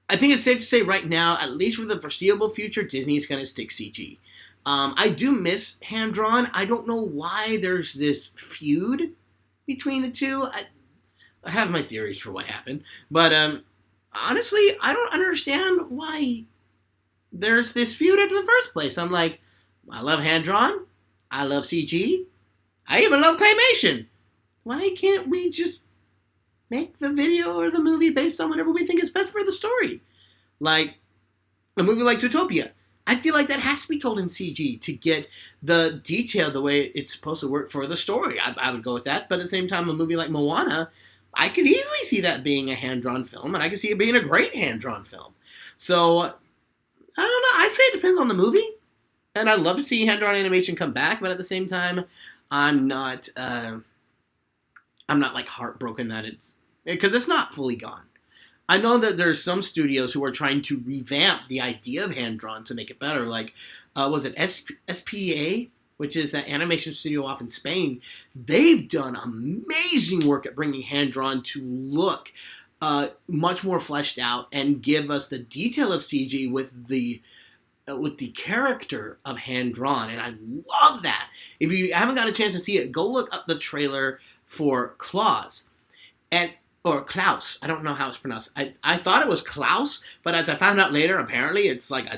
I think it's safe to say right now, at least for the foreseeable future, Disney is going to stick CG. I do miss hand-drawn. I don't know why there's this feud between the two. I have my theories for what happened. But honestly, I don't understand why there's this feud in the first place. I'm like, I love hand-drawn. I love CG. I even love claymation. Why can't we just make the video or the movie based on whatever we think is best for the story? Like a movie like Zootopia. I feel like that has to be told in CG to get the detail the way it's supposed to work for the story. I would go with that. But at the same time, a movie like Moana, I could easily see that being a hand-drawn film, and I could see it being a great hand-drawn film. So, I don't know. I say it depends on the movie. And I'd love to see hand-drawn animation come back, but at the same time, I'm not like heartbroken that because it's not fully gone. I know that there's some studios who are trying to revamp the idea of hand-drawn to make it better. Like, was it SPA, which is that animation studio off in Spain? They've done amazing work at bringing hand-drawn to look much more fleshed out and give us the detail of CG with the character of hand-drawn, and I love that. If you haven't got a chance to see it, go look up the trailer for Klaus, or Klaus. I don't know how it's pronounced. I thought it was Klaus, but as I found out later, apparently it's like a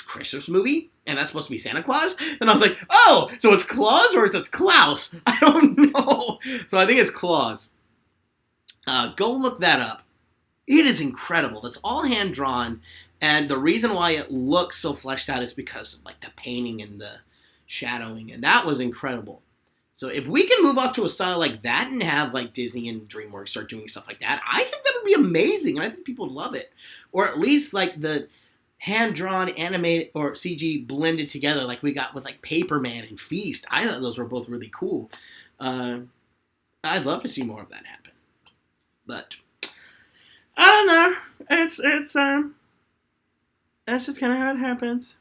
Christmas movie, and that's supposed to be Santa Claus, and I was like, oh, so it's Klaus or it's Klaus? I don't know. So I think it's Klaus. Go look that up. It is incredible. It's all hand-drawn. And the reason why it looks so fleshed out is because of like the painting and the shadowing, and that was incredible. So if we can move off to a style like that and have like Disney and DreamWorks start doing stuff like that, I think that would be amazing, and I think people would love it. Or at least like the hand-drawn, animated, or CG blended together like we got with like Paperman and Feast. I thought those were both really cool. I'd love to see more of that happen. But I don't know. That's just kind of how it happens.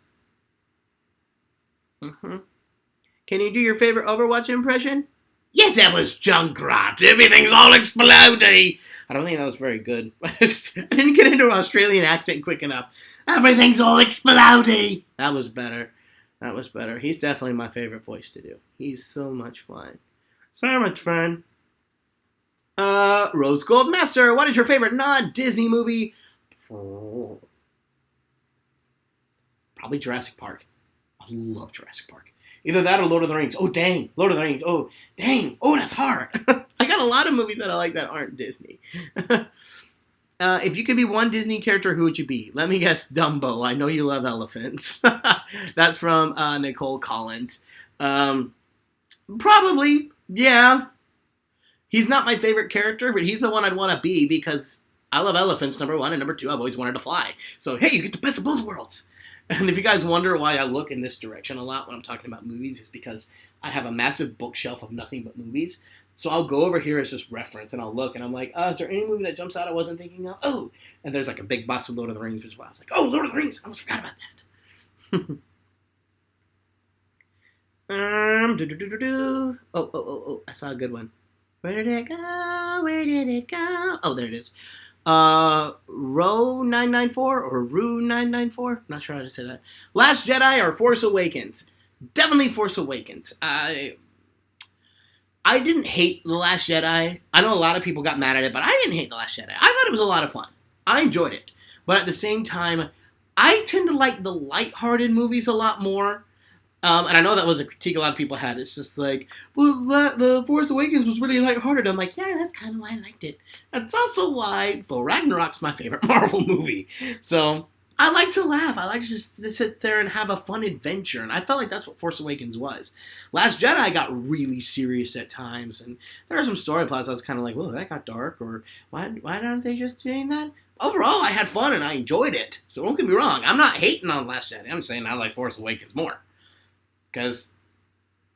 Mm-hmm. Can you do your favorite Overwatch impression? Yes, that was Junkrat. Everything's all explodey. I don't think that was very good. I didn't get into an Australian accent quick enough. Everything's all explodey. That was better. That was better. He's definitely my favorite voice to do. He's so much fun. So much fun. Rose Gold Master, what is your favorite non-Disney movie? Probably Jurassic Park. I love Jurassic Park. Either that or Lord of the Rings. Oh, dang. Lord of the Rings. Oh, dang. Oh, that's hard. I got a lot of movies that I like that aren't Disney. If you could be one Disney character, who would you be? Let me guess, Dumbo. I know you love elephants. That's from Nicole Collins. Probably, yeah. He's not my favorite character, but he's the one I'd want to be because I love elephants, number one, and number two, I've always wanted to fly. So, hey, you get the best of both worlds. And if you guys wonder why I look in this direction a lot when I'm talking about movies, it's because I have a massive bookshelf of nothing but movies. So I'll go over here as just reference, and I'll look, and I'm like, is there any movie that jumps out I wasn't thinking of? Oh! And there's like a big box of Lord of the Rings, which is why I was like, oh, Lord of the Rings! I almost forgot about that. Oh, I saw a good one. Where did it go? Where did it go? Oh, there it is. Ro 994 or Rue 994? Not sure how to say that. Last Jedi or Force Awakens? Definitely Force Awakens. I didn't hate The Last Jedi. I know a lot of people got mad at it, but I didn't hate The Last Jedi. I thought it was a lot of fun. I enjoyed it. But at the same time, I tend to like the lighthearted movies a lot more. And I know that was a critique a lot of people had. It's just like, well, The Force Awakens was really lighthearted. I'm like, yeah, that's kind of why I liked it. That's also why Thor Ragnarok's my favorite Marvel movie. So, I like to laugh. I like to just sit there and have a fun adventure. And I felt like that's what Force Awakens was. Last Jedi got really serious at times. And there are some story plots I was kind of like, whoa, that got dark. Or why aren't they just doing that? Overall, I had fun and I enjoyed it. So don't get me wrong. I'm not hating on Last Jedi. I'm saying I like Force Awakens more. Because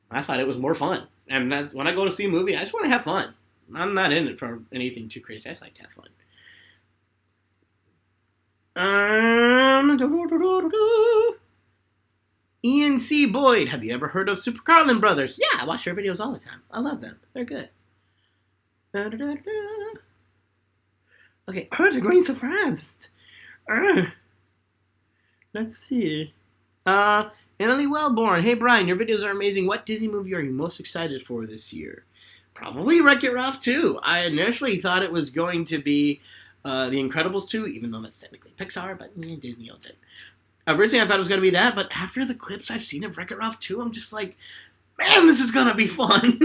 I thought it was more fun. And when I go to see a movie, I just want to have fun. I'm not in it for anything too crazy. I just like to have fun. Ian C. Boyd. Have you ever heard of Super Carlin Brothers? Yeah, I watch their videos all the time. I love them. They're good. Okay, they're going so fast. Let's see. Annalie Wellborn. Hey, Brian, your videos are amazing. What Disney movie are you most excited for this year? Probably Wreck-It Ralph 2. I initially thought it was going to be The Incredibles 2, even though that's technically Pixar, but Disney owns it. Originally, I thought it was going to be that, but after the clips I've seen of Wreck-It Ralph 2, I'm just like, man, this is going to be fun.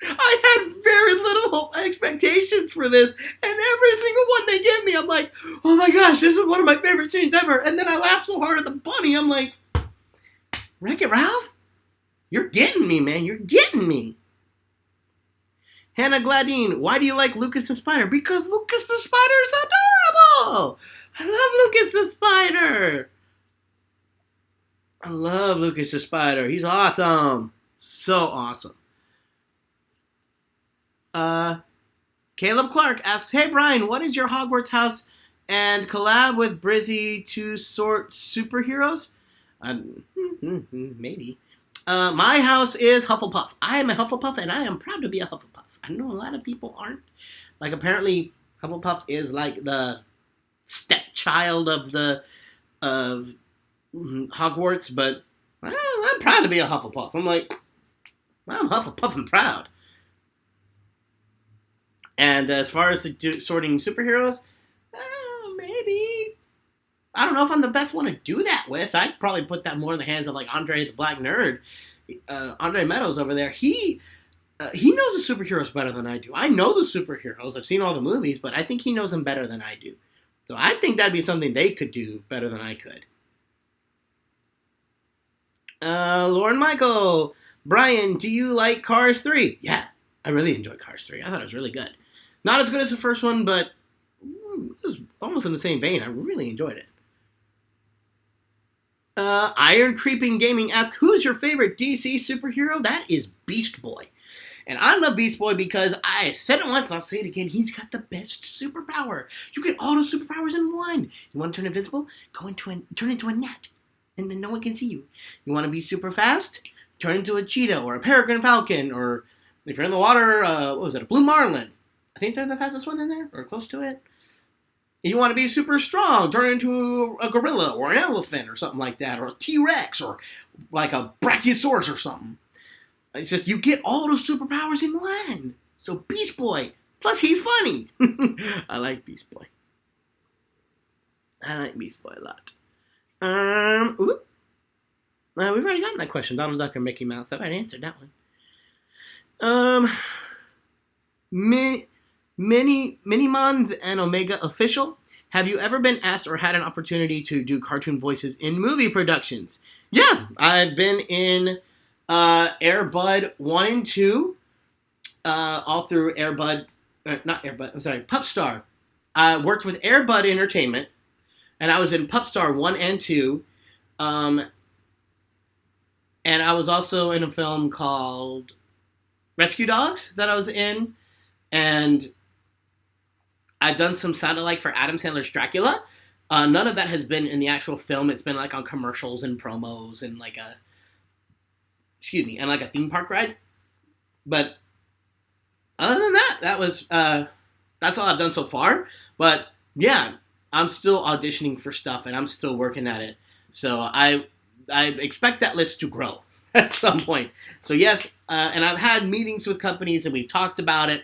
I had very little expectations for this, and every single one they give me, I'm like, oh my gosh, this is one of my favorite scenes ever. And then I laugh so hard at the bunny, I'm like, Wreck-It Ralph? You're getting me, man. You're getting me. Hannah Gladine, why do you like Lucas the Spider? Because Lucas the Spider is adorable. I love Lucas the Spider. I love Lucas the Spider. He's awesome. So awesome. Caleb Clark asks, hey Brian, what is your Hogwarts house and collab with Brizzy to sort superheroes? Maybe. My house is Hufflepuff. I am a Hufflepuff and I am proud to be a Hufflepuff. I know a lot of people aren't. Like apparently Hufflepuff is like the stepchild of Hogwarts, but I'm proud to be a Hufflepuff. I'm like, I'm Hufflepuff and proud. And as far as sorting superheroes, maybe. I don't know if I'm the best one to do that with. I'd probably put that more in the hands of like Andre the Black Nerd. Andre Meadows over there. He knows the superheroes better than I do. I know the superheroes. I've seen all the movies, but I think he knows them better than I do. So I think that'd be something they could do better than I could. Lauren Michael. Brian, do you like Cars 3? Yeah, I really enjoyed Cars 3. I thought it was really good. Not as good as the first one, but it was almost in the same vein. I really enjoyed it. Iron Creeping Gaming asks, who's your favorite DC superhero? That is Beast Boy. And I love Beast Boy because I said it once and I'll say it again. He's got the best superpower. You get all those superpowers in one. You want to turn invisible? Turn into a net. and then no one can see you. You want to be super fast? Turn into a cheetah or a peregrine falcon, or if you're in the water, what was it, a blue marlin? I think they're the fastest one in there, or close to it. If you want to be super strong, turn into a gorilla or an elephant or something like that, or a T-Rex or like a brachiosaurus or something. It's just you get all those superpowers in one. So Beast Boy, plus he's funny. I like Beast Boy. I like Beast Boy a lot. We've already gotten that question. Donald Duck or Mickey Mouse. I've already answered that one. Minimons and Omega Official. Have you ever been asked or had an opportunity to do cartoon voices in movie productions? Yeah, I've been in Air Bud 1 and 2, all through Pup Star. I worked with Air Bud Entertainment, and I was in Pup Star 1 and 2, and I was also in a film called Rescue Dogs that I was in, and I've done some sound-alike for Adam Sandler's Dracula. None of that has been in the actual film. It's been like on commercials and promos and like a theme park ride. But other than that, that's all I've done so far. But yeah, I'm still auditioning for stuff and I'm still working at it. So I expect that list to grow at some point. So yes, and I've had meetings with companies and we've talked about it.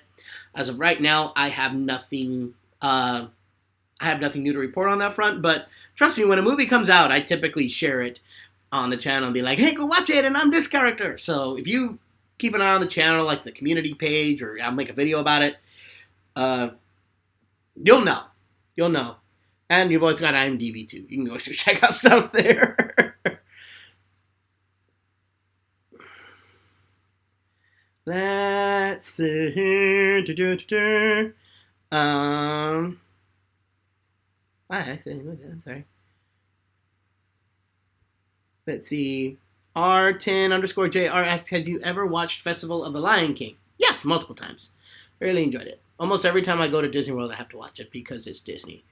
As of right now, I have nothing new to report on that front. But trust me, when a movie comes out, I typically share it on the channel and be like, hey, go watch it, and I'm this character. So if you keep an eye on the channel, like the community page, or I'll make a video about it, you'll know. You'll know. And you've always got IMDb too. You can go check out stuff there. Let's see here. I'm sorry. Let's see. R10_JR asks, have you ever watched Festival of the Lion King? Yes, multiple times. Really enjoyed it. Almost every time I go to Disney World, I have to watch it because it's Disney.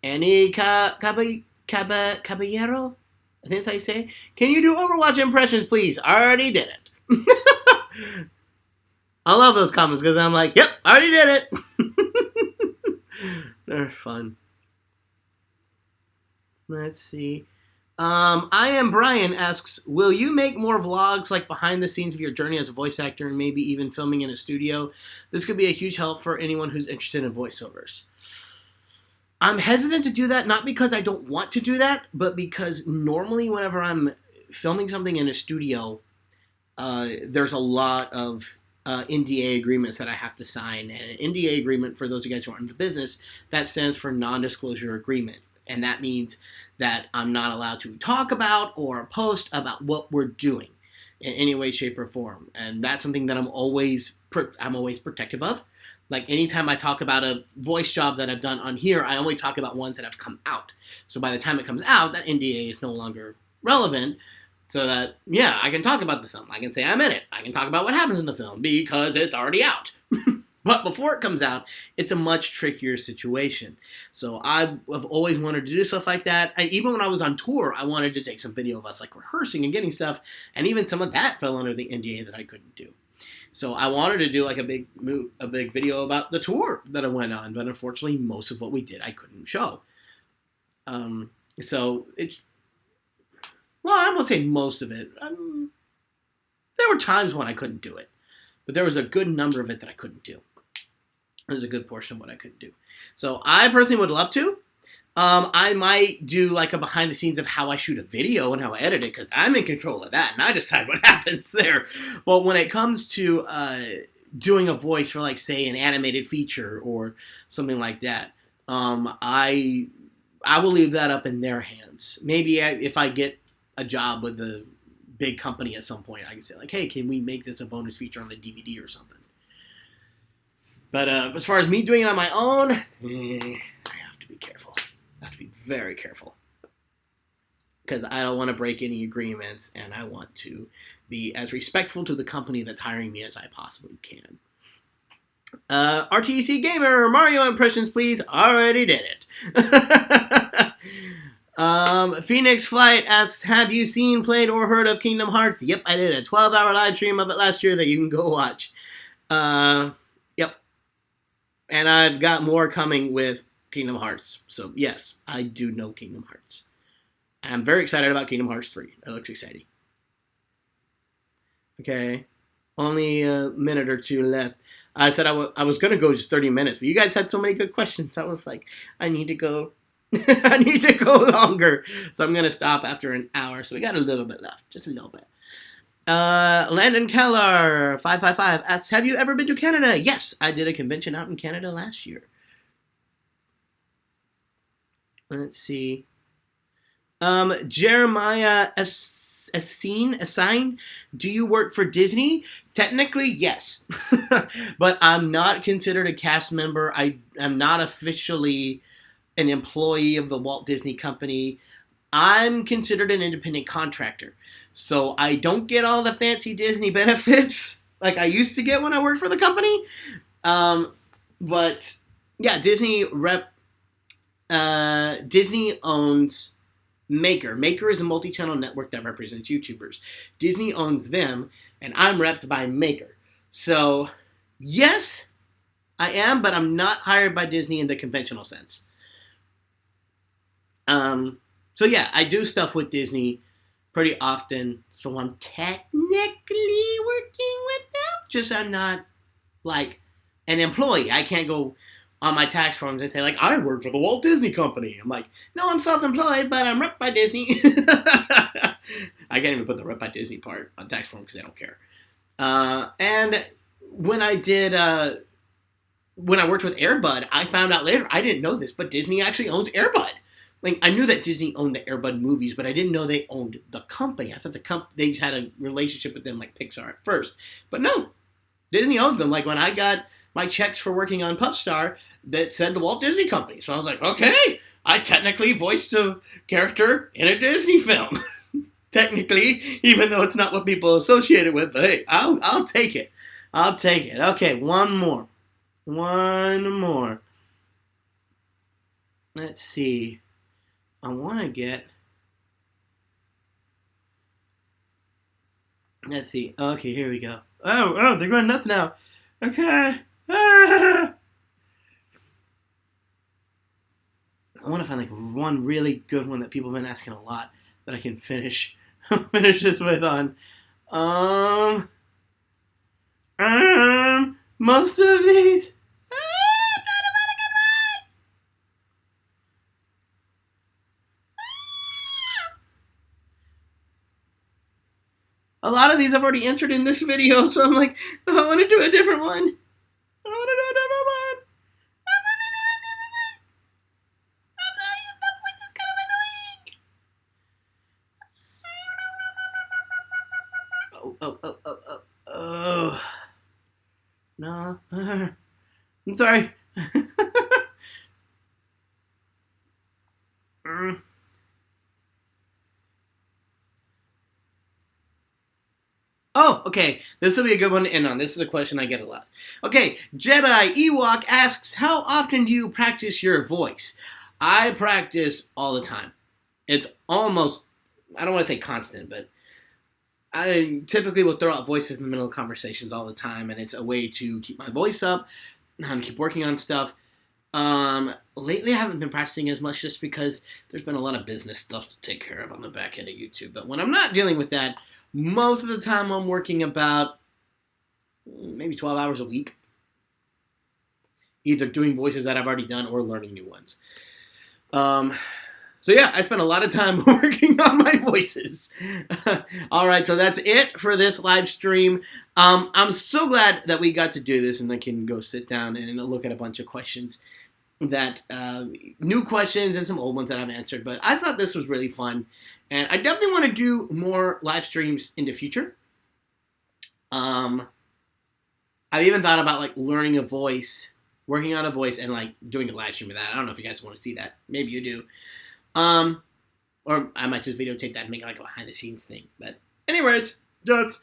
Annie Caballero? I think that's how you say it. Can you do Overwatch impressions, please? I already did it. I love those comments because I'm like, yep, I already did it. They're fun. Let's see. I Am Brian asks, will you make more vlogs like behind the scenes of your journey as a voice actor and maybe even filming in a studio? This could be a huge help for anyone who's interested in voiceovers. I'm hesitant to do that, not because I don't want to do that, but because normally whenever I'm filming something in a studio, there's a lot of NDA agreements that I have to sign. And an NDA agreement, for those of you guys who aren't in the business, that stands for non-disclosure agreement. And that means that I'm not allowed to talk about or post about what we're doing in any way, shape, or form. And that's something that I'm always protective of. Like anytime I talk about a voice job that I've done on here, I only talk about ones that have come out. So by the time it comes out, that NDA is no longer relevant. So that, yeah, I can talk about the film. I can say I'm in it. I can talk about what happens in the film because it's already out. But before it comes out, it's a much trickier situation. So I've always wanted to do stuff like that. Even when I was on tour, I wanted to take some video of us like rehearsing and getting stuff. And even some of that fell under the NDA that I couldn't do. So I wanted to do like a big video about the tour that I went on. But unfortunately, most of what we did, I couldn't show. So it's... Well, I won't say most of it. There were times when I couldn't do it. But there was a good number of it that I couldn't do. There's a good portion of what I couldn't do. So I personally would love to. I might do like a behind the scenes of how I shoot a video and how I edit it, because I'm in control of that and I decide what happens there. But when it comes to doing a voice for, like, say, an animated feature or something like that, I will leave that up in their hands. Maybe if I get a job with a big company at some point, I can say, like, hey, can we make this a bonus feature on a DVD or something? But as far as me doing it on my own, I have to be careful. I have to be very careful. Because I don't want to break any agreements, and I want to be as respectful to the company that's hiring me as I possibly can. RTC Gamer, Mario impressions, please. Already did it. Phoenix Flight asks, have you seen, played, or heard of Kingdom Hearts? Yep, I did a 12-hour live stream of it last year that you can go watch. Yep. And I've got more coming with Kingdom Hearts. So, yes, I do know Kingdom Hearts. And I'm very excited about Kingdom Hearts 3. That looks exciting. Okay. Only a minute or two left. I said I was going to go just 30 minutes, but you guys had so many good questions. I was like, I need to go. I need to go longer. So I'm going to stop after an hour. So we got a little bit left. Just a little bit. Landon Keller, 555, asks, have you ever been to Canada? Yes, I did a convention out in Canada last year. Let's see. Jeremiah Assign, do you work for Disney? Technically, yes. But I'm not considered a cast member. I am not officially an employee of the Walt Disney Company. I'm considered an independent contractor. So I don't get all the fancy Disney benefits like I used to get when I worked for the company. But yeah, Disney owns Maker. Maker is a multi-channel network that represents YouTubers. Disney owns them, and I'm repped by Maker. So, yes, I am, but I'm not hired by Disney in the conventional sense. So yeah, I do stuff with Disney pretty often, so I'm technically working with them, just I'm not, like, an employee. I can't go on my tax forms and say, like, I work for the Walt Disney Company. I'm like, no, I'm self-employed, but I'm repped by Disney. I can't even put the rep by Disney part on tax form because I don't care. And when I worked with Air Bud, I found out later, I didn't know this, but Disney actually owns Air Bud. Like, I knew that Disney owned the Air Bud movies, but I didn't know they owned the company. I thought they just had a relationship with them like Pixar at first. But no, Disney owns them. Like, when I got my checks for working on Puffstar, that said the Walt Disney Company. So I was like, okay, I technically voiced a character in a Disney film. Technically, even though it's not what people associate it with. But hey, I'll take it. I'll take it. Okay, one more. Let's see. I want to get... Let's see. Okay, here we go. Oh, they're going nuts now. Okay. I want to find like one really good one that people have been asking a lot that I can finish this with on. Most of these. A lot of these I've already answered in this video, so I'm like, no, I want to do a different one. Oh. No. I'm sorry. Oh, okay. This will be a good one to end on. This is a question I get a lot. Okay, Jedi Ewok asks, how often do you practice your voice? I practice all the time. It's almost, I don't want to say constant, but I typically will throw out voices in the middle of conversations all the time, and it's a way to keep my voice up, keep working on stuff. Lately I haven't been practicing as much just because there's been a lot of business stuff to take care of on the back end of YouTube. But when I'm not dealing with that, most of the time I'm working about maybe 12 hours a week, either doing voices that I've already done or learning new ones. So yeah, I spent a lot of time working on my voices. All right, so that's it for this live stream. I'm so glad that we got to do this and I can go sit down and look at a bunch of questions that new questions and some old ones that I've answered. But I thought this was really fun, and I definitely want to do more live streams in the future. I've even thought about like learning a voice, working on a voice, and like doing a live stream of that. I don't know if you guys want to see that. Maybe you do. Or I might just videotape that and make like a behind the scenes thing. But anyways, just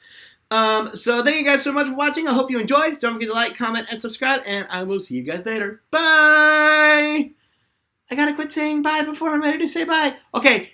so thank you guys so much for watching. I hope you enjoyed. Don't forget to like, comment, and subscribe, and I will see you guys later. Bye! I gotta quit saying bye before I'm ready to say bye. Okay,